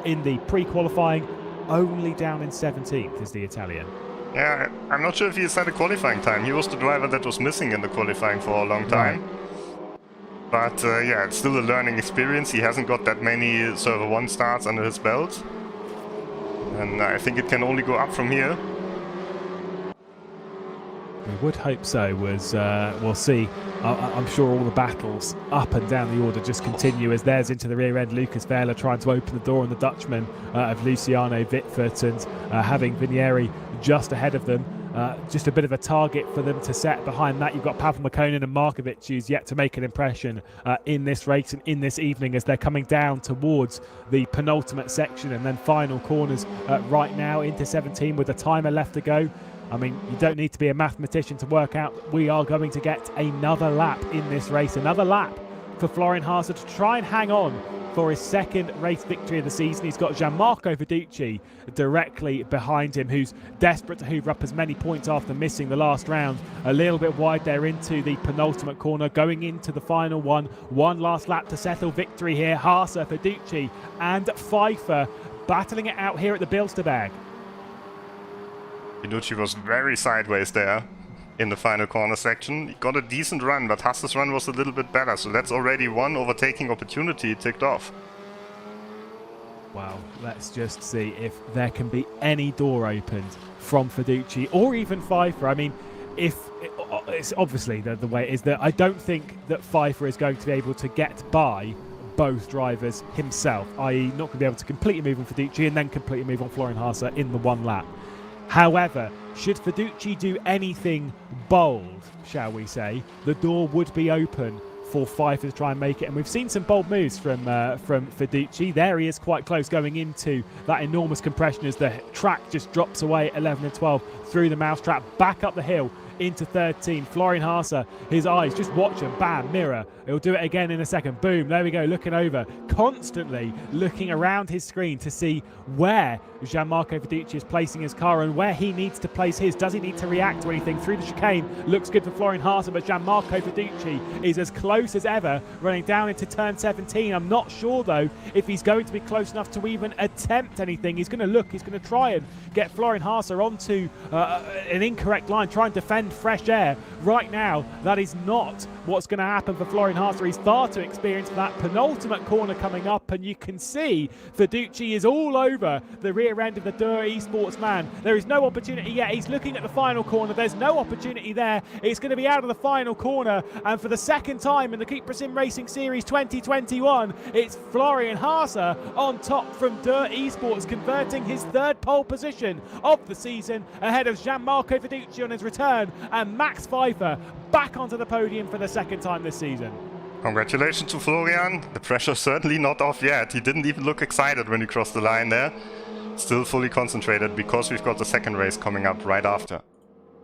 in the pre-qualifying, only down in 17th is the Italian. Yeah, I'm not sure if he's had a qualifying time. He was the driver that was missing in the qualifying for a long time. Right. But yeah, it's still a learning experience. He hasn't got that many Server 1 starts under his belt. And I think it can only go up from here. We would hope so. We'll see. I'm sure all the battles up and down the order just continue as there's into the rear end. Lucas Wehler trying to open the door on the Dutchman of Luciano Wittfurt, and having Vinieri just ahead of them. Just a bit of a target for them to set behind that. You've got Pavel Makonnen and Markovic, who's yet to make an impression in this race and in this evening as they're coming down towards the penultimate section and then final corners right now into 17 with a timer left to go. I mean, you don't need to be a mathematician to work out that we are going to get another lap in this race, another lap for Florian Haase to try and hang on for his 2nd race victory of the season. He's got Gianmarco Verducci directly behind him, who's desperate to hoover up as many points after missing the last round. A little bit wide there into the penultimate corner, going into the final one. One last lap to settle victory here. Haase, Verducci and Pfeiffer battling it out here at the Bilster Berg. Verducci was very sideways there in the final corner section. He got a decent run, but Haase's run was a little bit better, so that's already one overtaking opportunity ticked off. Wow, let's just see if there can be any door opened from Verducci or even Pfeiffer. I mean, it's obviously the way it is that I don't think that Pfeiffer is going to be able to get by both drivers himself, i.e. not going to be able to completely move on Verducci and then completely move on Florian Haase in the one lap. However, should Verducci do anything bold, shall we say, the door would be open for Pfeiffer to try and make it. And we've seen some bold moves from Verducci. There he is quite close going into that enormous compression as the track just drops away at 11 and 12 through the mousetrap, back up the hill into 13. Florian Haase, his eyes, just watch him, bam, mirror. He'll do it again in a second. Boom, there we go, looking over, constantly looking around his screen to see where Gianmarco Verducci is placing his car and where he needs to place his. Does he need to react to anything? Through the chicane, looks good for Florian Haase, but Gianmarco Verducci is as close as ever, running down into turn 17. I'm not sure, though, if he's going to be close enough to even attempt anything. He's going to look, he's going to try and get Florian Haase onto an incorrect line, try and defend fresh air. Right now, that is not what's going to happen for Florian Haase. He's far too experienced for that penultimate corner coming up, and you can see Verducci is all over the rear end of the Dur Esports man. There is no opportunity yet. He's looking at the final corner. There's no opportunity there. It's going to be out of the final corner, and for the 2nd time in the CUPRA SimRacing Series 2021, it's Florian Haase on top from Dur Esports, converting his 3rd pole position of the season ahead of Gianmarco Verducci on his return, and Max Pfeiffer back onto the podium for the 2nd time this season. Congratulations to Florian. The pressure's certainly not off yet. He didn't even look excited when he crossed the line there. Still fully concentrated because we've got the 2nd race coming up right after.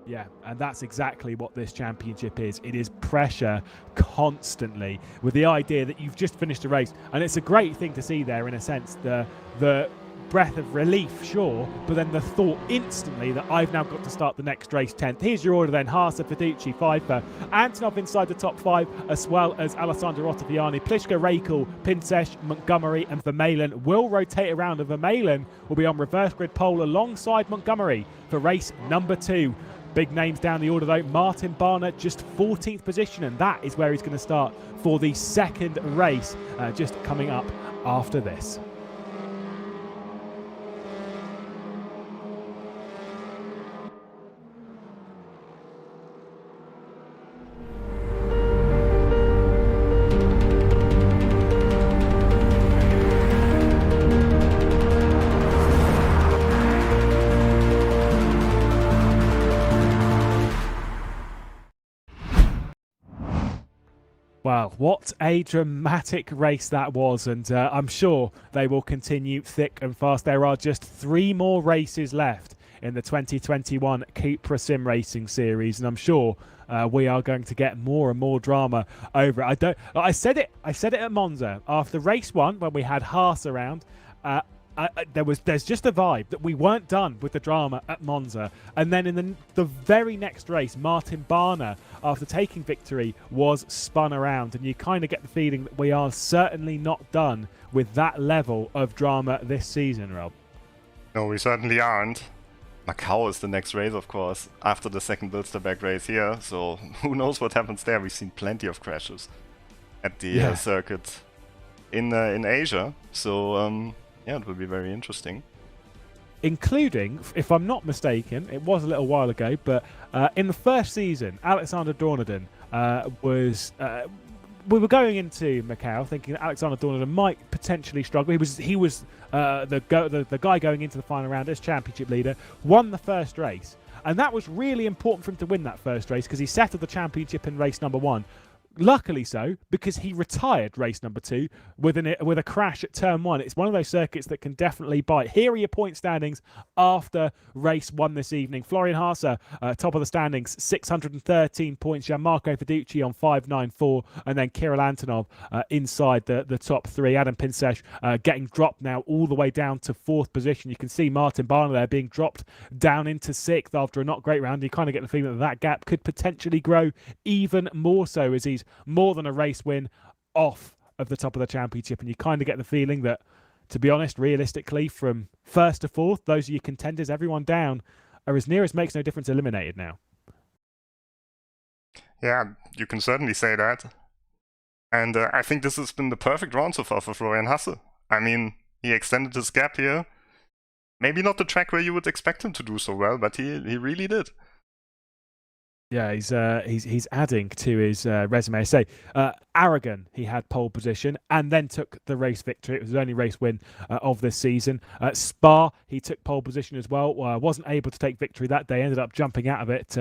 Yeah, and that's exactly what this championship is. It is pressure constantly, with the idea that you've just finished a race, and it's a great thing to see there in a sense, the breath of relief, sure, but then the thought instantly that I've now got to start the next race 10th. Here's your order then: Haase, Verducci, Pfeiffer, Antonov inside the top 5, as well as Alessandro Ottaviani, Pliska, Raikl, Pinsesh, Montgomery and Vermeulen will rotate around, and Vermeulen will be on reverse grid pole alongside Montgomery for race number 2. Big names down the order though. Martin Barner just 14th position, and that is where he's going to start for the 2nd race, just coming up after this. What a dramatic race that was, and I'm sure they will continue thick and fast. There are just 3 more races left in the 2021 CUPRA SimRacing series, and I'm sure we are going to get more and more drama over it. I said it at Monza after race 1 when we had Haas around. There's just a vibe that we weren't done with the drama at Monza, and then in the very next race, Martin Barner, after taking victory, was spun around, and you kind of get the feeling that we are certainly not done with that level of drama this season, Rob. No, we certainly aren't. Macau is the next race, of course, after the second Bilster Berg race here, so who knows what happens there. We've seen plenty of crashes at the circuit in Asia, so yeah, it will be very interesting. Including, if I'm not mistaken, it was a little while ago, but in the first season, Alexander Dorneden was... we were going into Macau thinking that Alexander Dorneden might potentially struggle. He was the guy going into the final round as championship leader, won the first race. And that was really important for him to win that first race because he settled the championship in race number 1. Luckily so, because he retired race number 2 with a crash at turn 1. It's one of those circuits that can definitely bite. Here are your point standings after race 1 this evening. Florian Haase, top of the standings, 613 points. Gianmarco Fiducci on 594, and then Kirill Antonov inside the top 3. Adam Pinsech getting dropped now all the way down to 4th position. You can see Martin Barner there being dropped down into 6th after a not great round. You kind of get the feeling that gap could potentially grow even more so as he's more than a race win off of the top of the championship, and you kind of get the feeling that, to be honest, realistically, from 1st to 4th, those are your contenders. Everyone down are as near as makes no difference eliminated now. Yeah, you can certainly say that. And I think this has been the perfect round so far for Florian Haase. I mean, he extended his gap here. Maybe not the track where you would expect him to do so well, but he really did. Yeah, he's adding to his resume. I say, Aragon, he had pole position and then took the race victory. It was his only race win of this season. Spa, he took pole position as well. Wasn't able to take victory that day. Ended up jumping out of it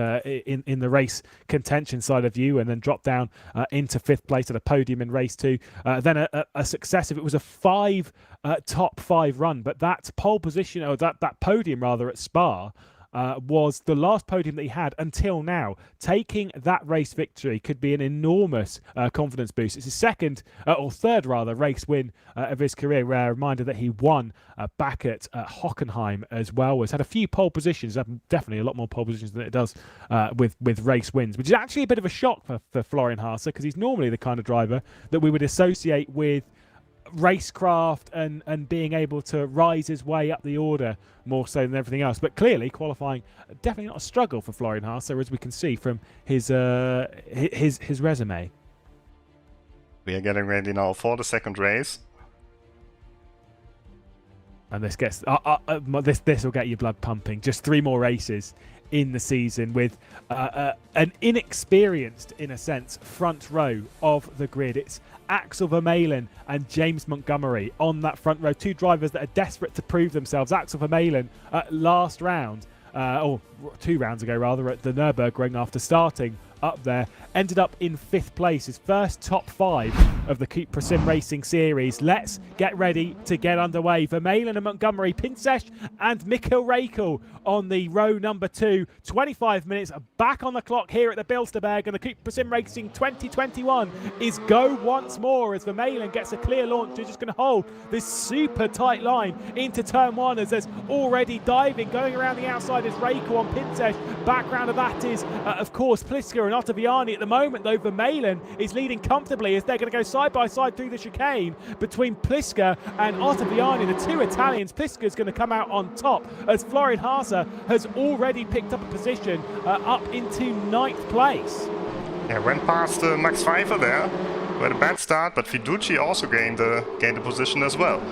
in the race contention side of you, and then dropped down into 5th place at a podium in race 2. Then a successive. It was a top 5 run, but that pole position, or that podium rather, at Spa. Was the last podium that he had until now. Taking that race victory could be an enormous confidence boost. It's his second, or third rather, race win of his career. A reminder that he won back at Hockenheim as well. Has had a few pole positions, definitely a lot more pole positions than it does with race wins, which is actually a bit of a shock for Florian Haase, because he's normally the kind of driver that we would associate with racecraft and being able to rise his way up the order more so than everything else. But clearly qualifying definitely not a struggle for Florian Haase, as we can see from his resume. We are getting ready now for the second race, and this gets this will get your blood pumping. Just 3 more races in the season with an inexperienced, in a sense, front row of the grid. It's Axel Vermeulen and James Montgomery on that front row. 2 drivers that are desperate to prove themselves. Axel Vermeulen last round, or 2 rounds ago rather, at the Nürburgring after starting up there, ended up in 5th place, his first top 5 of the CUPRA SimRacing series. Let's get ready to get underway. Vermeulen and Montgomery, Pinsech and Mikkel Reichel on the row number 2. 25 minutes back on the clock here at the Bilster Berg, and the CUPRA SimRacing 2021 is go once more as Vermeulen gets a clear launch. He's just going to hold this super tight line into turn 1 as there's already diving going around the outside is Reichel on Pinsech. Background of that is, of course, Pliska and Ottaviani. At the moment, though, Vermeulen is leading comfortably as they're going to go side by side through the chicane between Pliska and Ottaviani, the 2 Italians. Pliska's going to come out on top as Florian Haase has already picked up a position up into 9th place. Yeah, went past Max Pfeiffer there. Who had a bad start, but Fiducci also gained a position as well.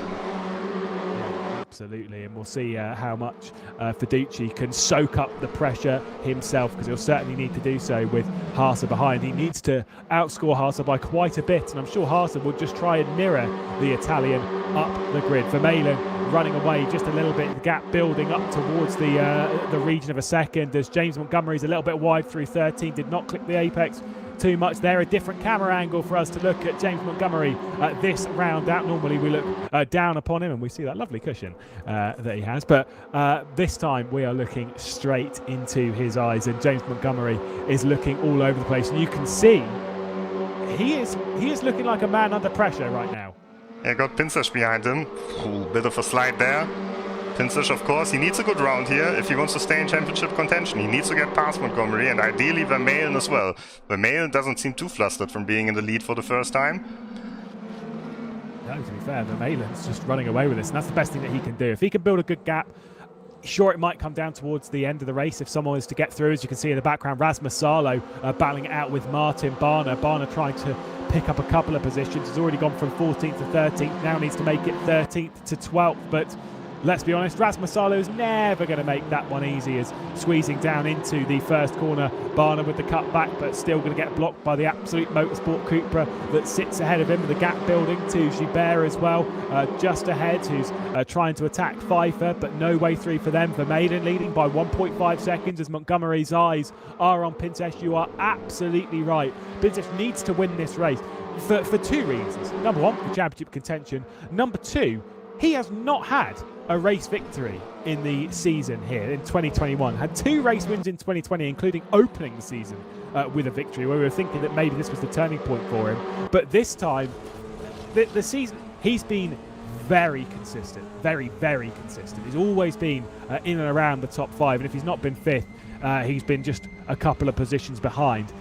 Absolutely, and we'll see how much Fiducci can soak up the pressure himself, because he'll certainly need to do so with Haase behind. He needs to outscore Haase by quite a bit, and I'm sure Haase will just try and mirror the Italian up the grid. Vermeulen running away just a little bit, the gap building up towards the region of a second as James Montgomery's a little bit wide through 13, did not click the apex too much there. A different camera angle for us to look at James Montgomery this round out. Normally we look down upon him and we see that lovely cushion that he has, but this time we are looking straight into his eyes, and James Montgomery is looking all over the place, and you can see he is looking like a man under pressure right now. Yeah, got Pinsash behind him. Ooh, bit of a slide there. Pinsash, of course, he needs a good round here if he wants to stay in championship contention. He needs to get past Montgomery, and ideally Vermeulen as well. Vermeulen doesn't seem too flustered from being in the lead for the first time. No, to be fair, Vermeulen's just running away with this, and that's the best thing that he can do. If he can build a good gap, sure, it might come down towards the end of the race if someone is to get through. As you can see in the background, Rasmus Salo battling it out with Martin Barner. Barner trying to pick up a couple of positions. He's already gone from 14th to 13th, now needs to make it 13th to 12th, but let's be honest, Rasmus Salo is never going to make that one easy, as squeezing down into the first corner. Barner with the cut back, but still going to get blocked by the Absolute Motorsport Cupra that sits ahead of him, with the gap building to Gilbert as well, just ahead, who's trying to attack Pfeiffer, but no way through for them. Vermeulen leading by 1.5 seconds as Montgomery's eyes are on Pinsash. You are absolutely right. Pinsash needs to win this race for two reasons. Number one, for championship contention. Number two, he has not had a race victory in the season here in 2021. Had 2 race wins in 2020, including opening the season with a victory, where we were thinking that maybe this was the turning point for him. But this time, the season, he's been very consistent, very, very consistent. He's always been in and around the top 5, and if he's not been 5th, he's been just a couple of positions behind.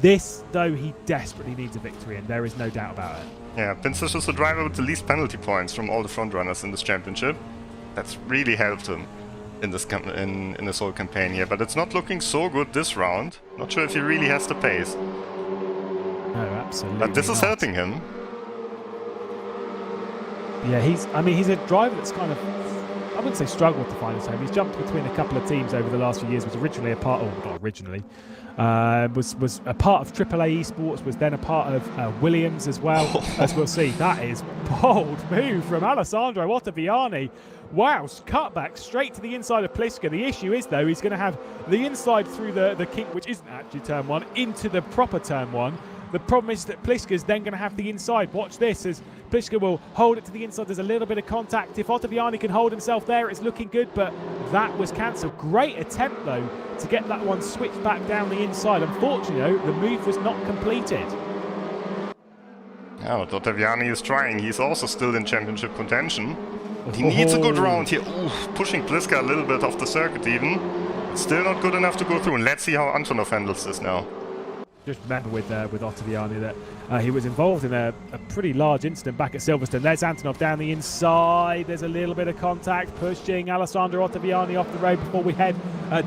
This, though, he desperately needs a victory, and there is no doubt about it. Yeah, Pinsash is the driver with the least penalty points from all the front runners in this championship. That's really helped him in this in this whole campaign here, but it's not looking so good this round. Not sure if he really has the pace. No, absolutely. But this is not helping him. Yeah, he's a driver that's kind of, I wouldn't say struggled to find his home. He's jumped between a couple of teams over the last few years. Was originally a part, not originally, was a part of AAA Esports, was then a part of Williams as well, as we'll see. That is bold move from Alessandro Ottaviani. Wow, cutback straight to the inside of Pliska. The issue is, though, he's going to have the inside through the kink, which isn't actually turn 1, into the proper turn 1. The problem is that Pliska's then going to have the inside. Watch this as Pliska will hold it to the inside. There's a little bit of contact. If Ottaviani can hold himself there, it's looking good, but that was cancelled. Great attempt, though, to get that one switched back down the inside. Unfortunately, though, the move was not completed. Yeah, but Ottaviani is trying. He's also still in championship contention. He needs a good round here. Ooh, pushing Pliska a little bit off the circuit even. It's still not good enough to go through. And let's see how Antonov handles this now. Just remember with Ottaviani that he was involved in a pretty large incident back at Silverstone. There's Antonov down the inside. There's a little bit of contact, pushing Alessandro Ottaviani off the road before we head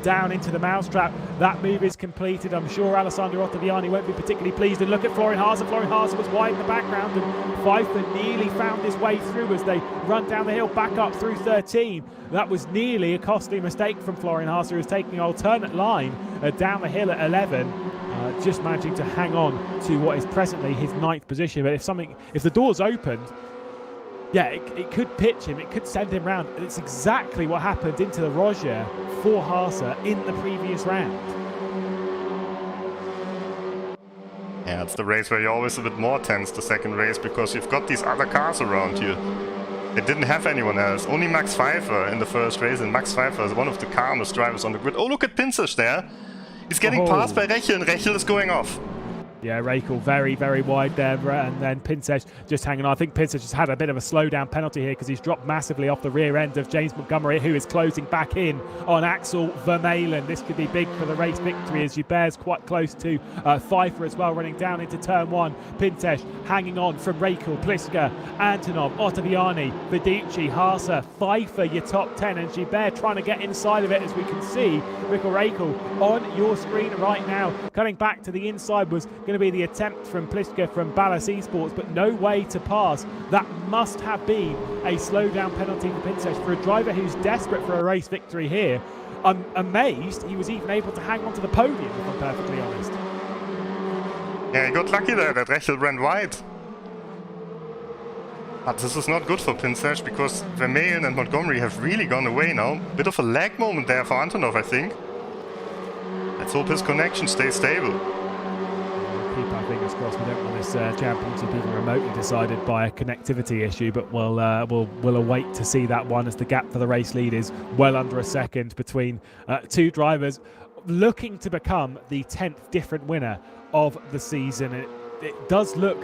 down into the mousetrap. That move is completed. I'm sure Alessandro Ottaviani won't be particularly pleased. And look at Florian Haase. Florian Haase was wide in the background, and Pfeiffer nearly found his way through as they run down the hill back up through 13. That was nearly a costly mistake from Florian Haase, who was taking an alternate line down the hill at 11. Just managing to hang on to what is presently his 9th position. But if the doors opened, yeah, it could pitch him, it could send him round. And it's exactly what happened into the Roger for Haase in the previous round. Yeah, it's the race where you're always a bit more tense, the second race, because you've got these other cars around you. They didn't have anyone else, only Max Pfeiffer in the first race, and Max Pfeiffer is one of the calmest drivers on the grid. Oh, look at Pinsash there. He's getting passed by Rechel, and Rechel is going off. Yeah, Rachel very, very wide there, and then Pinsash just hanging on. I think Pinsash has had a bit of a slowdown penalty here because he's dropped massively off the rear end of James Montgomery, who is closing back in on Axel Vermeulen. This could be big for the race victory as Gilbert's quite close to Pfeiffer as well, running down into turn 1. Pinsash hanging on from Rachel, Pliska, Antonov, Ottaviani, Viducci, Haase, Pfeiffer, your top 10, and Gilbert trying to get inside of it, as we can see. Rachel on your screen right now, cutting back to the inside was going to be the attempt from Pliska from Ballas Esports, but no way to pass. That must have been a slowdown penalty for Pinsash, for a driver who's desperate for a race victory here. I'm amazed he was even able to hang on to the podium, if I'm perfectly honest. Yeah, he got lucky there that Rechel ran wide. But this is not good for Pinsash, because Vermeulen and Montgomery have really gone away now. Bit of a lag moment there for Antonov, I think. Let's hope his connection stays stable. Keep fingers crossed we don't want this championship even remotely decided by a connectivity issue, but we'll await to see that one, as the gap for the race lead is well under a second between two drivers looking to become the 10th different winner of the season. It does look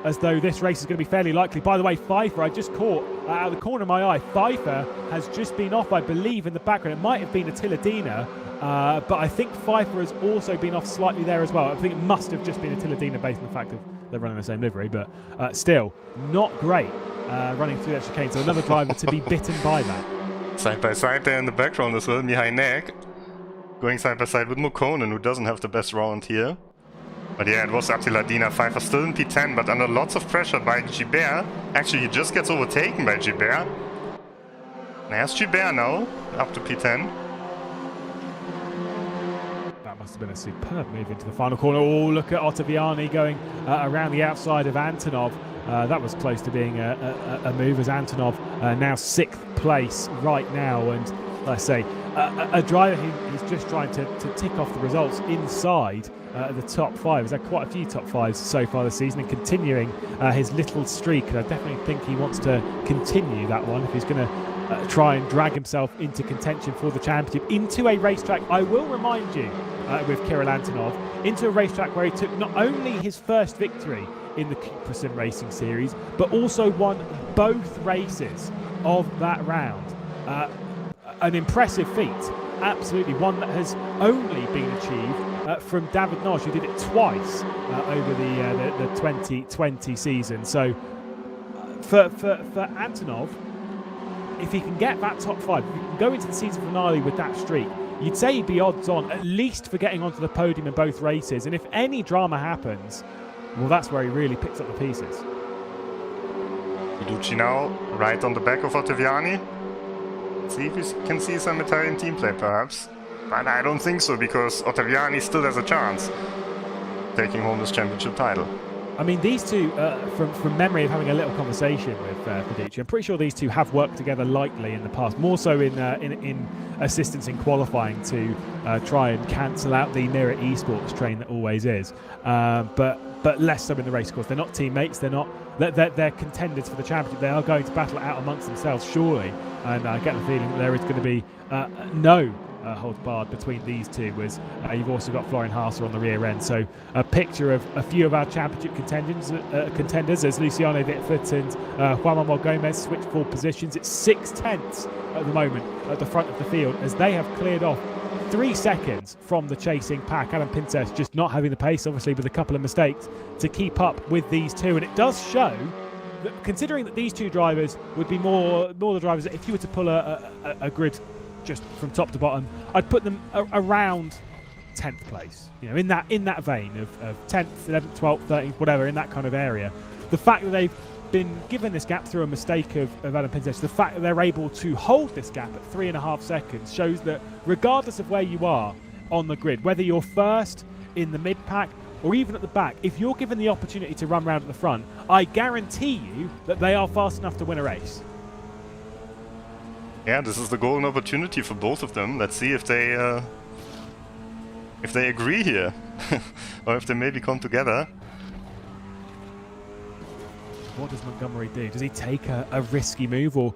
as though this race is going to be fairly likely. By the way, Pfeiffer, I just caught out of the corner of my eye, Pfeiffer has just been off, I believe, in the background. It might have been Attila Diener, but I think Pfeiffer has also been off slightly there as well. I think it must have just been Attila Diener based on the fact that they're running the same livery, but still, not great running through that chicane. So another driver to be bitten by that. Side by side there in the background as well, Mihai Nek. Going side by side with Mukonen, who doesn't have the best round here. But yeah, it was Attila Diener. Pfeiffer still in P10, but under lots of pressure by Gilbert. Actually, he just gets overtaken by Gilbert. There's Gilbert now, up to P10. That must have been a superb move into the final corner. Oh, look at Ottaviani going around the outside of Antonov. That was close to being a move, as Antonov now 6th place right now. And let's say a driver who's just trying to tick off the results inside the top 5. He's had quite a few top 5s so far this season, and continuing his little streak. And I definitely think he wants to continue that one if he's going to try and drag himself into contention for the championship, into a racetrack, I will remind you, with Kirill Antonov, into a racetrack where he took not only his first victory in the CUPRA SimRacing series, but also won both races of that round. An impressive feat, absolutely, one that has only been achieved from David Nosh, who did it twice over the 2020 season. So for Antonov, if he can get that top 5, if he can go into the season finale with that streak, you'd say he'd be odds on, at least for getting onto the podium in both races. And if any drama happens, well, that's where he really picks up the pieces. Iducci now, right on the back of Ottaviani. See if we can see some Italian team play, perhaps. But I don't think so, because Ottaviani still has a chance taking home this championship title. I mean, these two, from memory of having a little conversation with Fiducci, I'm pretty sure these two have worked together lightly in the past, more so in assistance in qualifying to try and cancel out the Mirror Esports train that always is, but less so in the race course. They're not teammates. They're contenders for the championship. They are going to battle it out amongst themselves, surely. And I get the feeling that there is going to be no holds barred between these two, as you've also got Florian Haase on the rear end. So a picture of a few of our championship contenders as Luciano Wittfurt and Juan Manuel Gomez switch full positions. It's 6/10 at the moment at the front of the field, as they have cleared off 3 seconds from the chasing pack. Adam Pinces just not having the pace, obviously, with a couple of mistakes to keep up with these two. And it does show that, considering that these two drivers would be more the drivers that if you were to pull a grid just from top to bottom, I'd put them around 10th place, you know, in that vein of 10th, 11th, 12th, 13th, whatever, in that kind of area. The fact that they've been given this gap through a mistake of Adam Pinces, the fact that they're able to hold this gap at 3.5 seconds shows that regardless of where you are on the grid, whether you're first, in the mid-pack, or even at the back, if you're given the opportunity to run round at the front, I guarantee you that they are fast enough to win a race. Yeah, this is the golden opportunity for both of them. Let's see if they agree here, or if they maybe come together. What does Montgomery do? Does he take a risky move, or?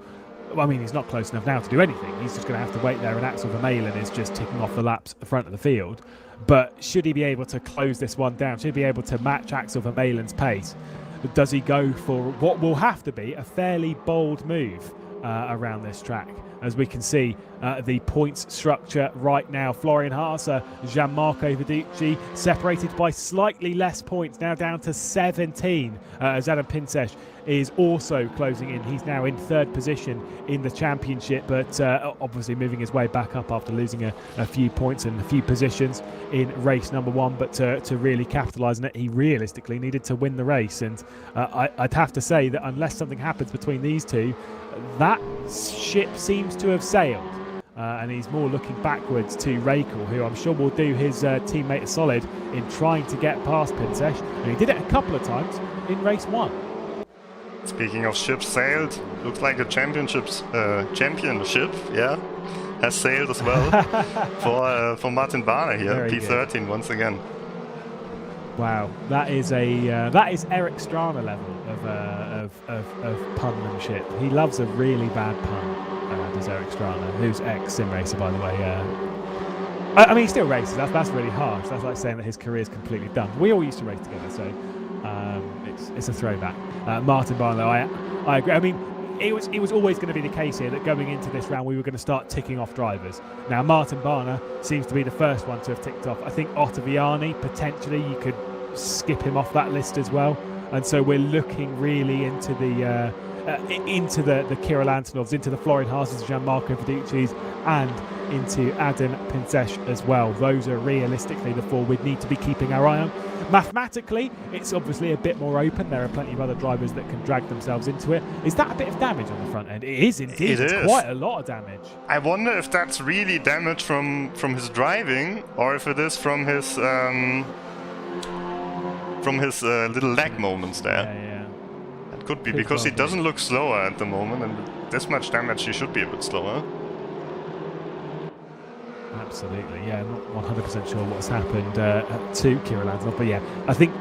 Well, I mean, he's not close enough now to do anything. He's just going to have to wait there, and Axel Vermeulen is just ticking off the laps at the front of the field. But should he be able to close this one down? Should he be able to match Axel Vermeulen's pace? Does he go for what will have to be a fairly bold move around this track? As we can see, the points structure right now, Florian Haase, Gianmarco Viducci separated by slightly less points, now down to 17, as Adam Pinces is also closing in. He's now in 3rd position in the championship, but obviously moving his way back up after losing a few points and a few positions in race number 1. But to really capitalise on it, he realistically needed to win the race. And I'd have to say that unless something happens between these two, that ship seems to have sailed. And he's more looking backwards to Raikkonen, who I'm sure will do his teammate a solid in trying to get past Pinces. And he did it a couple of times in race 1. Speaking of ships sailed, looks like the championship, yeah, has sailed as well for Martin Barner here, P13 once again. Wow, that is Eric Strana level of punmanship. He loves a really bad pun. Does Eric Strana, who's ex-sim racer, by the way. I mean, he still races. That's really harsh. That's like saying that his career is completely done. We all used to race together, so it's a throwback. Martin Barlow, I agree. I mean, it was always going to be the case here that going into this round we were going to start ticking off drivers. Now Martin Barner seems to be the first one to have ticked off. I think Ottaviani, potentially you could skip him off that list as well. And so we're looking really into the Kirill Antonovs, into the Florin Haas's, Gianmarco Fiduci's, and into Adam Pinsesh as well. Those are realistically the four we'd need to be keeping our eye on. Mathematically, it's obviously a bit more open. There are plenty of other drivers that can drag themselves into it. Is that a bit of damage on the front end? It is indeed. It's quite a lot of damage. I wonder if that's really damage from his driving, or if it is from his little lag moments there. Yeah. It could be, because he doesn't look slower at the moment, and with this much damage he should be a bit slower. Absolutely, yeah. I'm not 100% sure what's happened to Kirill Antonov, but yeah, I think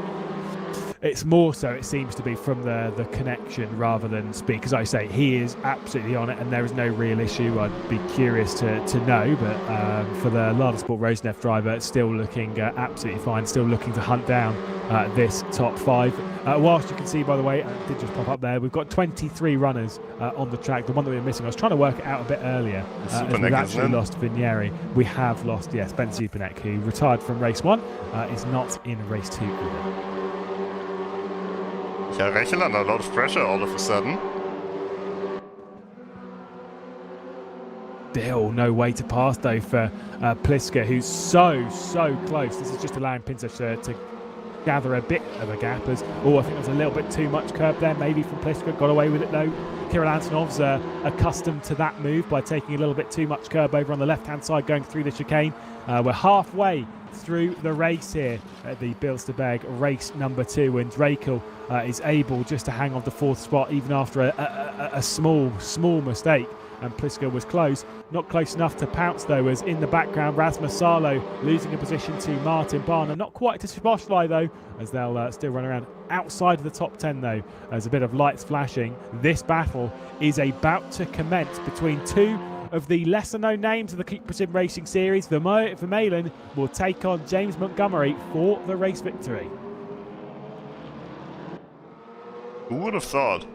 it's more so, it seems to be from the connection rather than speed, because I say he is absolutely on it and there is no real issue. I'd be curious to know, but for the Lada Sport Rosneft driver, it's still looking absolutely fine, still looking to hunt down this top five. Whilst you can see, by the way, it did just pop up there, we've got 23 runners on the track. The one that we were missing, I was trying to work it out a bit earlier, as we've actually lost Vinieri. We have lost, yes, Ben Supernek, who retired from race 1, is not in race 2 either. Yeah, Rechel under a lot of pressure all of a sudden. Still no way to pass though for Pliska, who's so close. This is just allowing Pinsesh to gather a bit of a gap. I think there's a little bit too much curb there maybe from Pliska. Got away with it though. Kirill Antonov's accustomed to that move by taking a little bit too much curb over on the left hand side going through the chicane. We're halfway through the race here at the Bilster Berg, race number 2, and Drakel is able just to hang on to 4th spot even after a small mistake, and Pliska was close. Not close enough to pounce though, as in the background Rasmus Salo losing a position to Martin Barner. Not quite to Szoboszlai though, as they'll still run around outside of the top 10 though. There's a bit of lights flashing. This battle is about to commence between two of the lesser-known names of the CUPRA SimRacing series. Vermeulen will take on James Montgomery for the race victory. Who would have thought?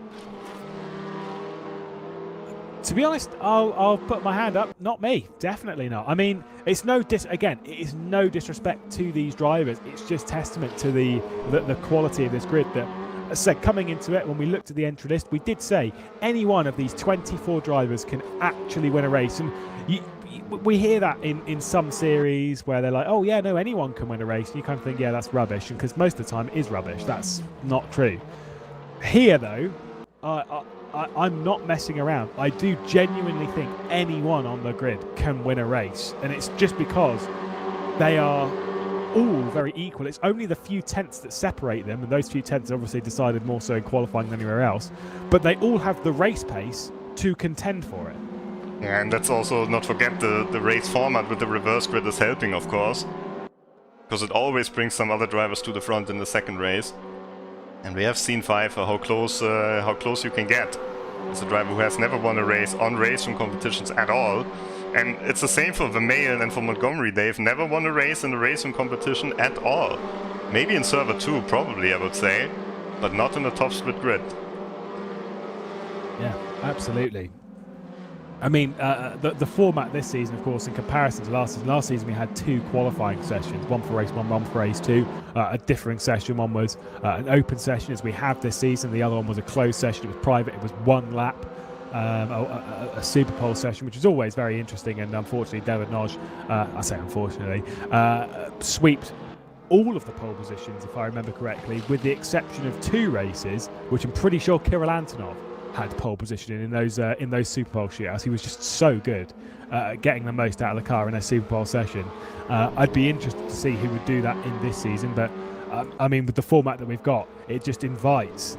To be honest, I'll put my hand up. Not me. Definitely not. I mean, it's it is no disrespect to these drivers. It's just testament to the quality of this grid that, as I said, coming into it, when we looked at the entry list, we did say any one of these 24 drivers can actually win a race. And we hear that in some series where they're like, oh yeah, no, anyone can win a race. And you kind of think, yeah, that's rubbish. And because most of the time it is rubbish. That's not true. Here, though, I'm not messing around. I do genuinely think anyone on the grid can win a race. And it's just because they are all very equal. It's only the few tenths that separate them, and those few tenths obviously decided more so in qualifying than anywhere else, but they all have the race pace to contend for it. Yeah, and let's also not forget the race format with the reverse grid is helping, of course, because it always brings some other drivers to the front in the second race. And we have seen Pfeiffer how close you can get as a driver who has never won a race on racing competitions at all. And it's the same for Vermeulen and for Montgomery. They've never won a race in a racing competition at all. Maybe in Server 2, probably, I would say, but not in the top split grid. Yeah, absolutely. I mean, the format this season, of course, in comparison to last season we had 2 qualifying sessions, one for race 1, one for race 2, a differing session. One was an open session, as we have this season. The other one was a closed session. It was private. It was 1 lap. A super pole session, which is always very interesting, and unfortunately David Noj, I say unfortunately, sweeped all of the pole positions, if I remember correctly, with the exception of 2 races, which I'm pretty sure Kirill Antonov had pole position in those super pole shootouts. He was just so good at getting the most out of the car in a super pole session. I'd be interested to see who would do that in this season, but I mean, with the format that we've got, it just invites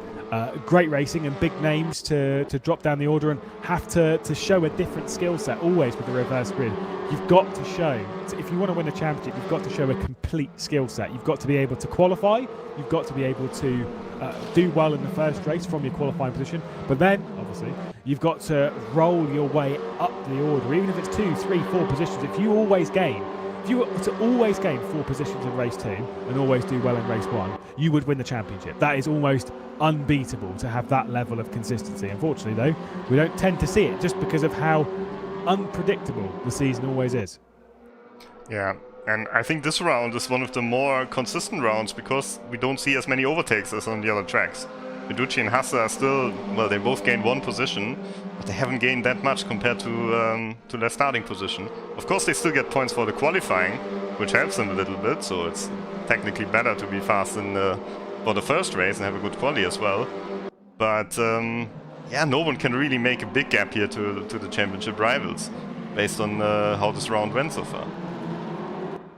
great racing and big names to drop down the order and have to show a different skill set always with the reverse grid. You've got to show, if you want to win a championship, you've got to show a complete skill set. You've got to be able to qualify, you've got to be able to do well in the first race from your qualifying position, but then obviously you've got to roll your way up the order, even if it's 2, 3, 4 positions. If you were to always gain 4 positions in race 2 and always do well in race 1, you would win the championship. That is almost unbeatable to have that level of consistency. Unfortunately though, we don't tend to see it just because of how unpredictable the season always is. Yeah, and I think this round is one of the more consistent rounds because we don't see as many overtakes as on the other tracks. Fiducci and Hasse are still, well, they both gained 1 position, but they haven't gained that much compared to their starting position. Of course, they still get points for the qualifying, which helps them a little bit, so it's technically better to be fast for the first race and have a good quali as well. But yeah, no one can really make a big gap here to the championship rivals, based on how this round went so far.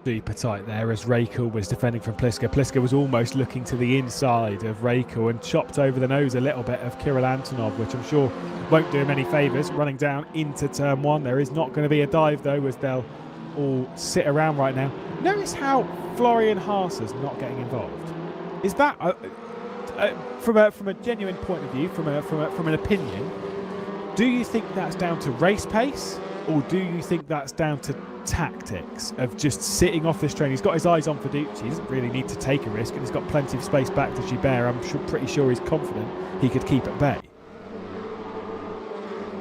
Super tight there as Raikkonen was defending from Pliska. Pliska was almost looking to the inside of Raikkonen and chopped over the nose a little bit of Kirill Antonov, which I'm sure won't do him any favours. Running down into turn 1. There is not going to be a dive though, as they'll all sit around right now. Notice how Florian Haas's not getting involved. Is that from a genuine point of view, from an opinion? Do you think that's down to race pace, or do you think that's down to tactics of just sitting off this train? He's got his eyes on Fiducci. He doesn't really need to take a risk, and he's got plenty of space back to Gilbert. I'm pretty sure he's confident he could keep at bay.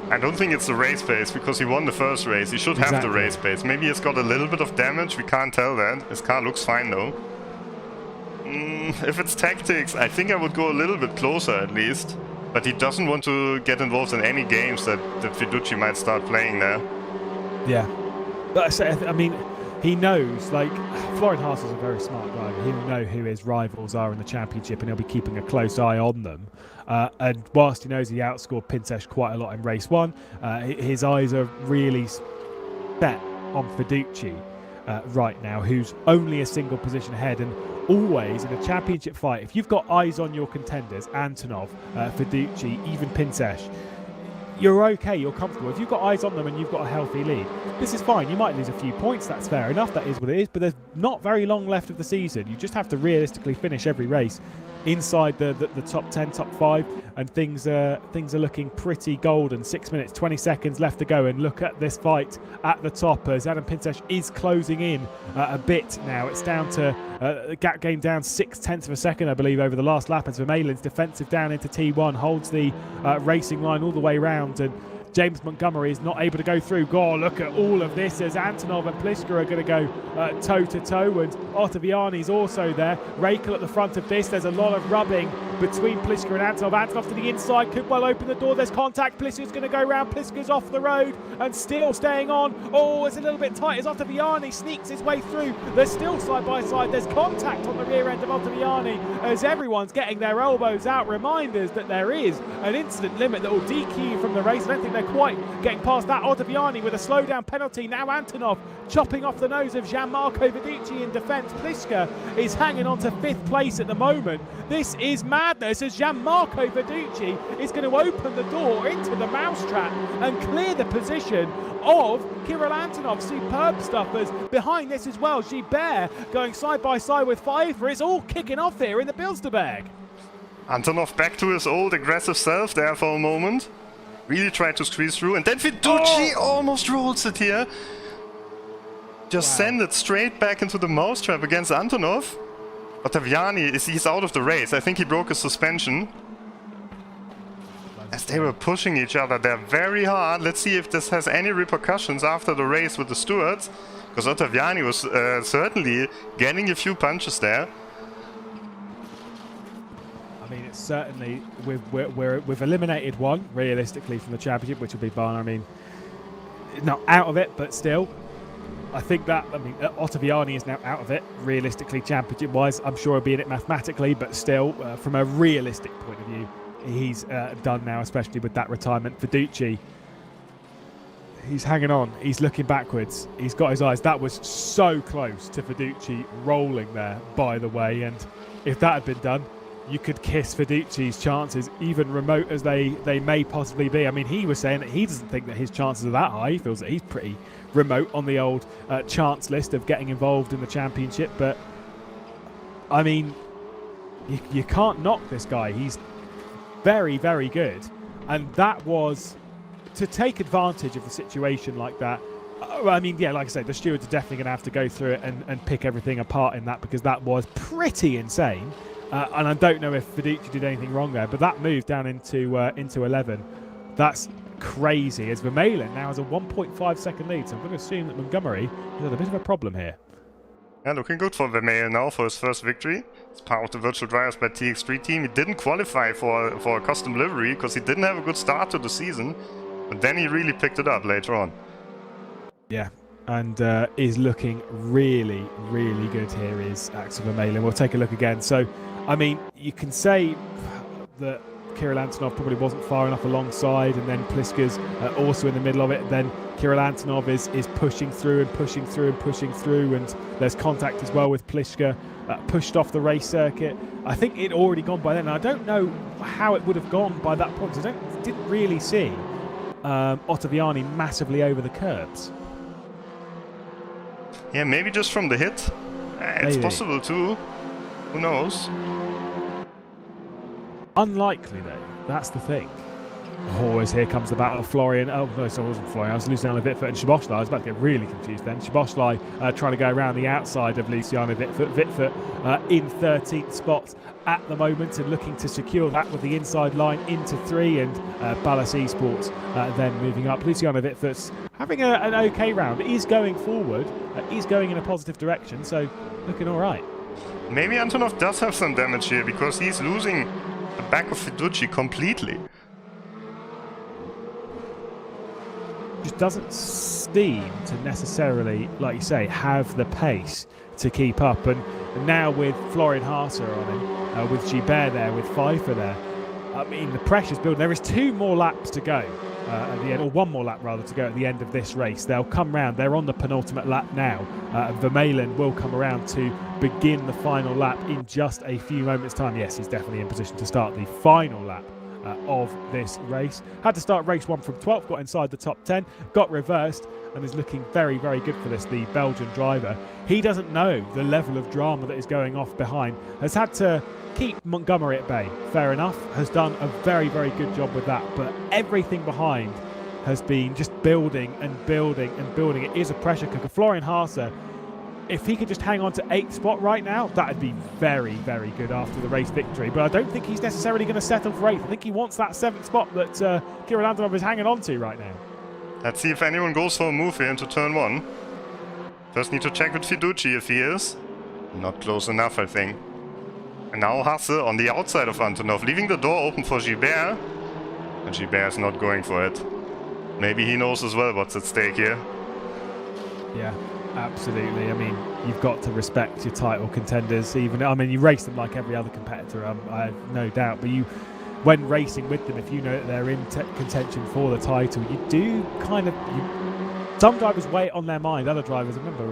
I don't think it's the race pace, because he won the first race. He should have the race pace. Maybe he's got a little bit of damage. We can't tell that. His car looks fine though. If it's tactics, I think I would go a little bit closer at least. But he doesn't want to get involved in any games that Fiducci might start playing there. Yeah. But I mean, he knows, like, Florian Haas is a very smart driver. He'll know who his rivals are in the championship, and he'll be keeping a close eye on them. And whilst he knows he outscored Pinsesh quite a lot in race 1, his eyes are really set on Fiducci right now, who's only a single position ahead. And always in a championship fight, if you've got eyes on your contenders, Antonov, Fiducci, even Pinsesh, you're okay, you're comfortable. If you've got eyes on them and you've got a healthy lead, this is fine. You might lose a few points, that's fair enough, that is what it is, but there's not very long left of the season. You just have to realistically finish every race inside the top 10, top 5, and things are looking pretty golden. 6 minutes, 20 seconds left to go, and look at this fight at the top as Adam Pinsesh is closing in a bit now. It's down to the gap game down 0.6 of a second, I believe, over the last lap, as Vermeulen's defensive down into T1 holds the racing line all the way round, and James Montgomery is not able to go through. God, look at all of this as Antonov and Pliska are going to go toe-to-toe, and Ottaviani's also there. Raikkonen at the front of this. There's a lot of rubbing between Pliska and Antonov. Antonov to the inside, could well open the door. There's contact. Pliska's going to go round. Pliska's off the road and still staying on. Oh, it's a little bit tight as Ottaviani sneaks his way through. They're still side-by-side. There's contact on the rear end of Ottaviani as everyone's getting their elbows out. Reminders that there is an incident limit that will DQ you from the race. I don't think they're quite getting past that. Ottaviani with a slowdown penalty. Now Antonov chopping off the nose of Gianmarco Fiducci in defence. Pliska is hanging on to 5th place at the moment. This is madness as Gianmarco Fiducci is going to open the door into the mousetrap and clear the position of Kirill Antonov. Superb stuff as behind this as well, Gilbert going side by side with Pfeiffer. It's all kicking off here in the Bilster Berg. Antonov back to his old aggressive self there for a moment. Really tried to squeeze through, and then Fiducci almost rolls it here. Just send it straight back into the mousetrap against Antonov. Ottaviani, he's out of the race. I think he broke his suspension. As they were pushing each other there very hard. Let's see if this has any repercussions after the race with the stewards. Because Ottaviani was certainly getting a few punches there. I mean, it's certainly, we've eliminated one, realistically, from the championship, which will be Barner. I mean, not out of it, but still. I think that, I mean, Ottaviani is now out of it, realistically, championship-wise. I'm sure he'll be in it mathematically, but still, from a realistic point of view, he's done now, especially with that retirement. Fiducci, he's hanging on. He's looking backwards. He's got his eyes. That was so close to Fiducci rolling there, by the way. And if that had been done, you could kiss Fiduci's chances, even remote as they may possibly be. I mean, he was saying that he doesn't think that his chances are that high. He feels that he's pretty remote on the old chance list of getting involved in the championship. But, I mean, you can't knock this guy. He's very, very good. And that was to take advantage of the situation like that. I mean, yeah, like I said, the stewards are definitely going to have to go through it and pick everything apart in that, because that was pretty insane. And I don't know if Fiduci did anything wrong there, but that move down into 11, that's crazy. As Vermeulen now has a 1.5 second lead, so I'm going to assume that Montgomery has had a bit of a problem here. Yeah, looking good for Vermeulen now for his first victory. It's part of the Virtual Drivers by TX3 team. He didn't qualify for a custom livery because he didn't have a good start to the season, but then he really picked it up later on. Yeah, and is looking really, really good here is Axel Vermeulen. We'll take a look again. So, I mean, you can say that Kirill Antonov probably wasn't far enough alongside, and then Pliska's also in the middle of it. Then Kirill Antonov is pushing through and pushing through and pushing through, and there's contact as well with Pliska, pushed off the race circuit. I think it'd already gone by then. And I don't know how it would have gone by that point, because I didn't really see Ottaviani massively over the curbs. Yeah, maybe just from the hit. It's possible too. Who knows? Unlikely though. That's the thing. Always here comes the battle of Florian. Oh no, so it wasn't Florian. I was Luciano Wittfurt and Szoboszlai. I was about to get really confused then. Szoboszlai trying to go around the outside of Luciano Wittfurt. Wittfurt in 13th spot at the moment and looking to secure that with the inside line into 3, and Ballas Esports then moving up. Luciano Wittfurt's having an okay round. He's going forward. He's going in a positive direction, so looking all right. Maybe Antonov does have some damage here because he's losing the back of Fiduci completely. Just doesn't seem to necessarily, like you say, have the pace to keep up. And now with Florian Haase on him, with Gilbert there, with Pfeiffer there, I mean, the pressure's building. There is 2 more laps to go at the end, or 1 more lap rather to go at the end of this race. They'll come round. They're on the penultimate lap now. Vermeulen will come around to begin the final lap in just a few moments' time. Yes, he's definitely in position to start the final lap of this race. Had to start race 1 from 12th, got inside the top 10, got reversed, and is looking very, very good for this, the Belgian driver. He doesn't know the level of drama that is going off behind. Has had to keep Montgomery at bay, fair enough. Has done a very, very good job with that, but everything behind has been just building and building and building. It is a pressure cooker. Florian Haase, if he could just hang on to 8th spot right now, that would be very, very good after the race victory. But I don't think he's necessarily going to settle for 8th. I think he wants that 7th spot that Kirill Antonov is hanging on to right now. Let's see if anyone goes for a move here into turn 1. First need to check with Fiduci if he is. Not close enough, I think. And now Haase on the outside of Antonov, leaving the door open for Gilbert. And Gilbert is not going for it. Maybe he knows as well what's at stake here. Yeah. Absolutely. I mean, you've got to respect your title contenders. Even, I mean, you race them like every other competitor, I have no doubt. But when racing with them, if you know that they're in contention for the title, you do kind of. Some drivers weigh it on their mind. Other drivers, I remember,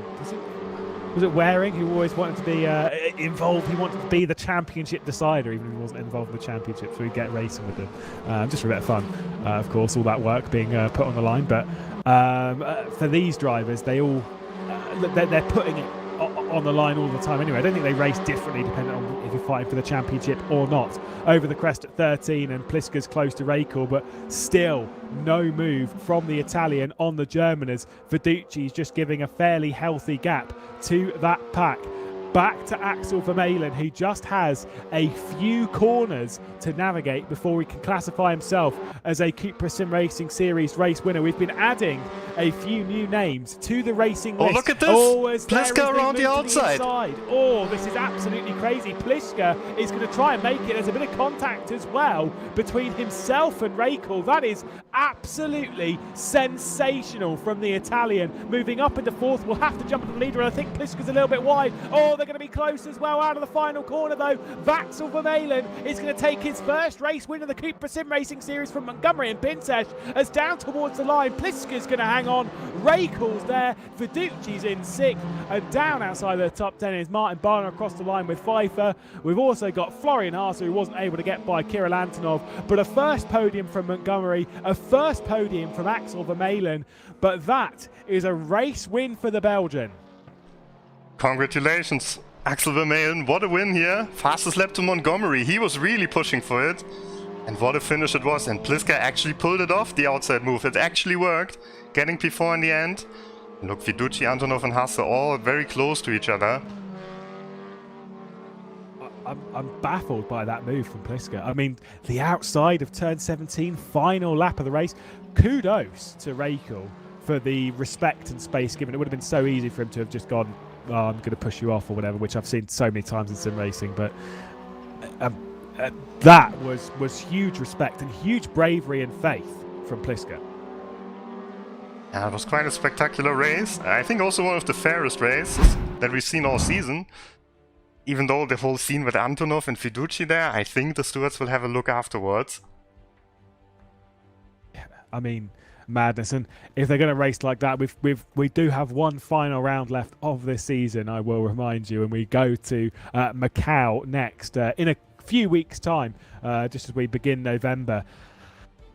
was it Waring who always wanted to be involved? He wanted to be the championship decider, even if he wasn't involved in the championship. So we'd get racing with them, just for a bit of fun. Of course, all that work being put on the line. But for these drivers, they all. They're putting it on the line all the time anyway. I don't think they race differently depending on if you're fighting for the championship or not. Over the crest at 13 and Pliska's close to Raikkonen, but still no move from the Italian on the German as Fiduci's just giving a fairly healthy gap to that pack. Back to Axel Vermeulen, who just has a few corners to navigate before he can classify himself as a CUPRA SimRacing Series race winner. We've been adding a few new names to the racing list. Oh, look at this! Pliska around the outside. Oh, this is absolutely crazy. Pliska is going to try and make it. There's a bit of contact as well between himself and Raikkonen. That is absolutely sensational from the Italian. Moving up into fourth, we'll have to jump at the leader, and I think Pliska's a little bit wide. Oh, they're going to be close as well. Out of the final corner though, Vaxel Vermeulen is going to take his first race win of the CUPRA SimRacing series from Montgomery and Pinsesh. As down towards the line, Pliska's going to hang on. Rakel's there, Fiduci's in sixth, and down outside the top 10 is Martin Barner across the line with Pfeiffer. We've also got Florian Haase, who wasn't able to get by Kirill Antonov, but a first podium from Montgomery, a first podium from Axel Vermeulen, but that is a race win for the Belgian. Congratulations, Axel Vermeulen. What a win here. Fastest lap to Montgomery. He was really pushing for it. And what a finish it was. And Pliska actually pulled it off, the outside move. It actually worked, getting P4 in the end. And look, Fiduci, Antonov and Haase all very close to each other. I'm baffled by that move from Pliska. I mean, the outside of turn 17, final lap of the race. Kudos to Rakel for the respect and space given. It would have been so easy for him to have just gone, oh, I'm going to push you off or whatever, which I've seen so many times in sim racing. But that was huge respect and huge bravery and faith from Pliska. Yeah, it was quite a spectacular race. I think also one of the fairest races that we've seen all season. Even though the whole scene with Antonov and Fiduci there, I think the stewards will have a look afterwards. Yeah, I mean, madness. And if they're going to race like that, we do have one final round left of this season, I will remind you, and we go to Macau next in a few weeks' time, just as we begin November.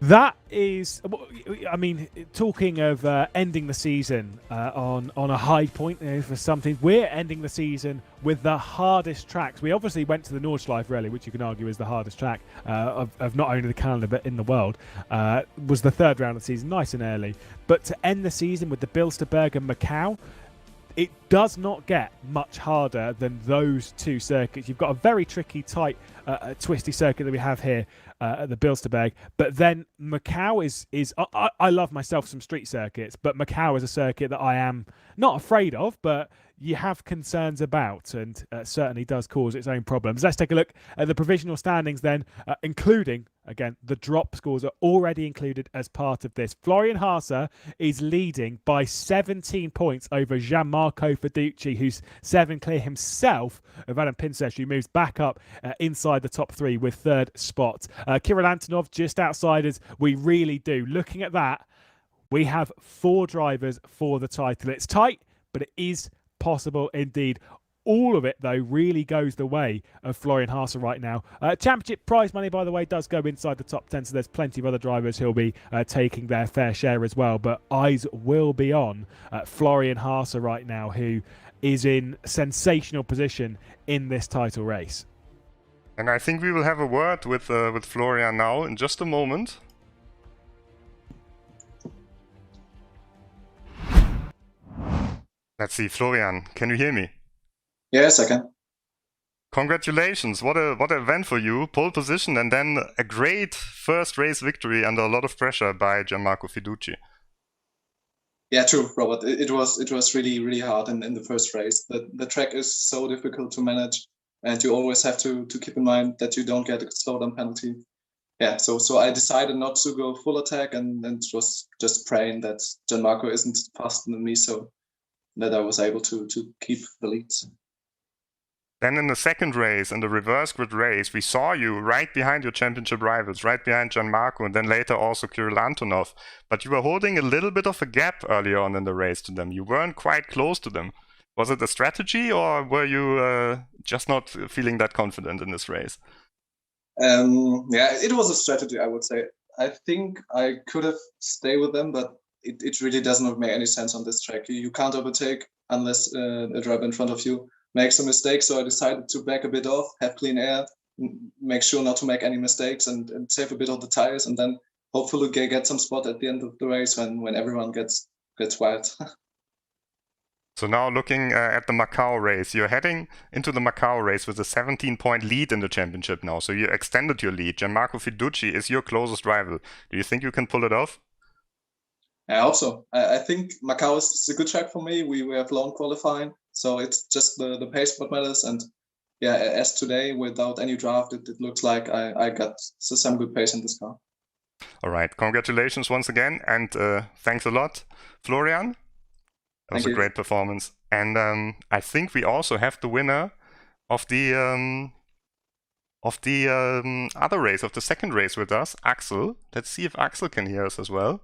That is, I mean, talking of ending the season on a high point for something, we're ending the season with the hardest tracks. We obviously went to the Nordschleife Rally, which you can argue is the hardest track of not only the calendar but in the world. Was the third round of the season, nice and early. But to end the season with the Bilster Berg and Macau, it does not get much harder than those two circuits. You've got a very tricky, tight, twisty circuit that we have here at the Bilster Berg. But then Macau is I love myself some street circuits, but Macau is a circuit that I am not afraid of, but you have concerns about, and certainly does cause its own problems. Let's take a look at the provisional standings then, including, again, the drop scores are already included as part of this. Florian Haase is leading by 17 points over Gianmarco Fiduci, who's 7 clear himself of Adam Pinsesh, who moves back up inside the top 3 with third spot. Kirill Antonov just outside us. We really do. Looking at that, we have 4 drivers for the title. It's tight, but it is possible indeed. All of it, though, really goes the way of Florian Haase right now. Championship prize money, by the way, does go inside the top 10, so there's plenty of other drivers who'll be taking their fair share as well. But eyes will be on Florian Haase right now, who is in sensational position in this title race. And I think we will have a word with Florian now in just a moment. Let's see, Florian, can you hear me? Yes, I can. Congratulations, what a event for you. Pole position and then a great first race victory under a lot of pressure by Gianmarco Fiduci. Yeah, true, Robert. It was really hard in the first race. The track is so difficult to manage, and you always have to keep in mind that you don't get a slowdown penalty. Yeah, so I decided not to go full attack and was just praying that Gianmarco isn't faster than me, so that I was able to keep the lead. Then in the second race, in the reverse grid race, we saw you right behind your championship rivals, right behind Gianmarco, and then later also Kirill Antonov. But you were holding a little bit of a gap earlier on in the race to them. You weren't quite close to them. Was it a strategy, or were you just not feeling that confident in this race? Yeah, it was a strategy, I would say. I think I could have stayed with them, but it really does not make any sense on this track. You can't overtake unless a driver in front of you makes a mistake. So I decided to back a bit off, have clean air, make sure not to make any mistakes, and save a bit of the tires, and then hopefully get some spot at the end of the race when everyone gets wild. So now looking at the Macau race, you're heading into the Macau race with a 17-point lead in the championship now. So you extended your lead. Gianmarco Fiduci is your closest rival. Do you think you can pull it off? I hope so. I think Macau is a good track for me. We have long qualifying, so it's just the pace what matters. And yeah, as today, without any draft, it looks like I got some good pace in this car. All right, congratulations once again, and thanks a lot, Florian. That was a great performance. And I think we also have the winner of the other race, of the second race with us, Axel. Let's see if Axel can hear us as well.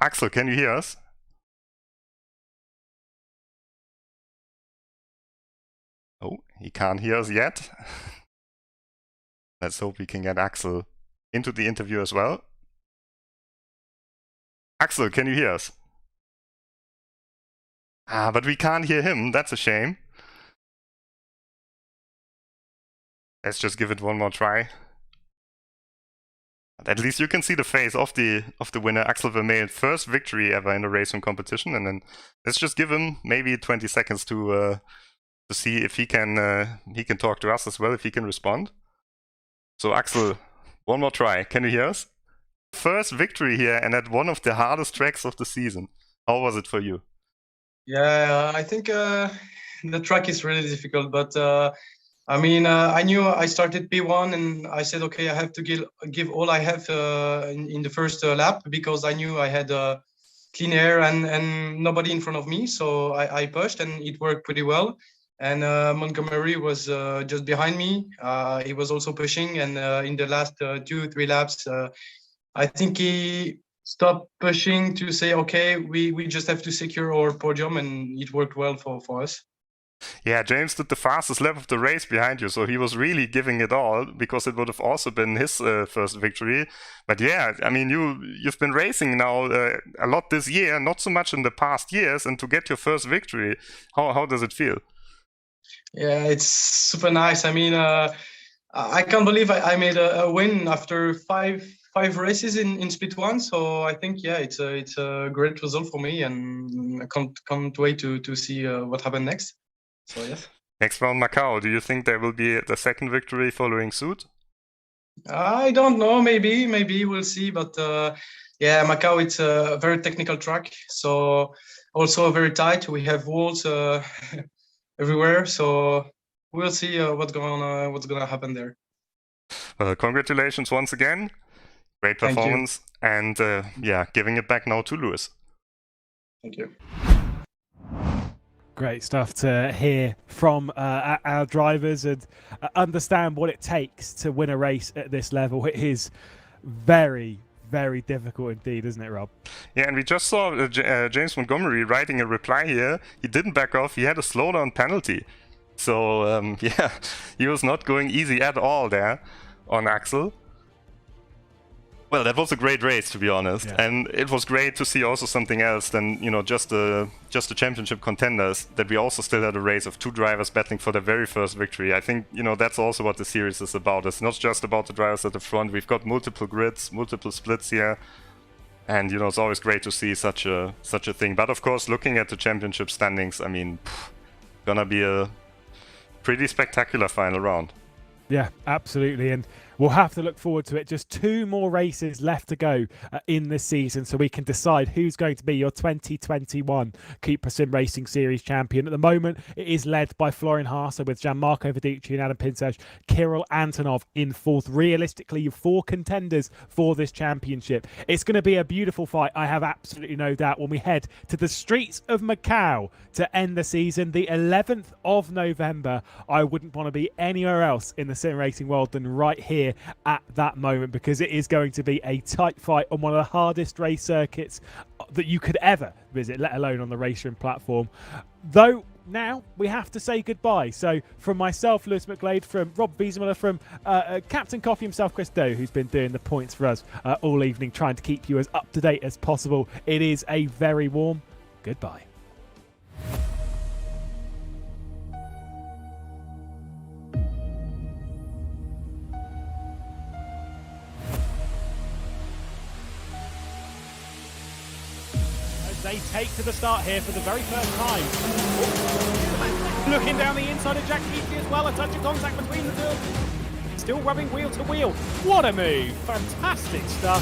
Axel, can you hear us? Oh, he can't hear us yet. Let's hope we can get Axel into the interview as well. Axel, can you hear us? But we can't hear him. That's a shame. Let's just give it one more try. At least you can see the face of the winner, Axel Vermeil, first victory ever in a racing competition. And then let's just give him maybe 20 seconds to see if he can talk to us as well, if he can respond. So Axel, one more try. Can you hear us? First victory here, and at one of the hardest tracks of the season. How was it for you? Yeah, I think the track is really difficult, but I mean, I knew I started P1 and I said, okay, I have to give all I have in the first lap, because I knew I had clean air and nobody in front of me. So I pushed and it worked pretty well. And Montgomery was just behind me. He was also pushing. And in the last 2-3 laps, I think he stopped pushing to say, okay, we just have to secure our podium. And it worked well for us. Yeah, James did the fastest lap of the race behind you, so he was really giving it all, because it would have also been his first victory. But yeah, I mean, you've been racing now a lot this year, not so much in the past years, and to get your first victory, how does it feel? Yeah, it's super nice. I mean, I can't believe I made a win after five races in Split 1. So I think, yeah, it's a great result for me, and I can't wait to see what happens next. So yes. Next round, Macau. Do you think there will be the second victory following suit? I don't know. Maybe we'll see. But yeah, Macau, it's a very technical track. So also very tight. We have walls everywhere. So we'll see what's gonna happen there. Congratulations once again. Great performance. And yeah, giving it back now to Lewis. Thank you. Great stuff to hear from our drivers and understand what it takes to win a race at this level. It is very, very difficult indeed, isn't it, Rob? Yeah, and we just saw James Montgomery writing a reply here. He didn't back off. He had a slowdown penalty. So, yeah, he was not going easy at all there on Axel. Well, that was a great race, to be honest, yeah. And it was great to see also something else than, you know, just the championship contenders, that we also still had a race of 2 drivers battling for their very first victory. I think, you know, that's also what the series is about. It's not just about the drivers at the front. We've got multiple grids, multiple splits here, and, you know, it's always great to see such a thing. But of course, looking at the championship standings, I mean, gonna be a pretty spectacular final round. Yeah, absolutely, and we'll have to look forward to it. Just 2 more races left to go in this season, so we can decide who's going to be your 2021 CUPRA SimRacing Series champion. At the moment, it is led by Florian Haase with Gianmarco Verducci and Adam Pinsash, Kirill Antonov in 4th. Realistically, you've 4 contenders for this championship. It's going to be a beautiful fight, I have absolutely no doubt, when we head to the streets of Macau to end the season, the 11th of November. I wouldn't want to be anywhere else in the sim racing world than right here at that moment, because it is going to be a tight fight on one of the hardest race circuits that you could ever visit, let alone on the racing platform. Though now we have to say goodbye. So from myself, Lewis McGlade, from Rob Wiesenmüller, from Captain Coffee himself, Chris Doe, who's been doing the points for us all evening, trying to keep you as up to date as possible, it is a very warm goodbye. They take to the start here for the very first time. Looking down the inside of Jack Keithley as well, a touch of contact between the two. Still rubbing wheel to wheel. What a move! Fantastic stuff.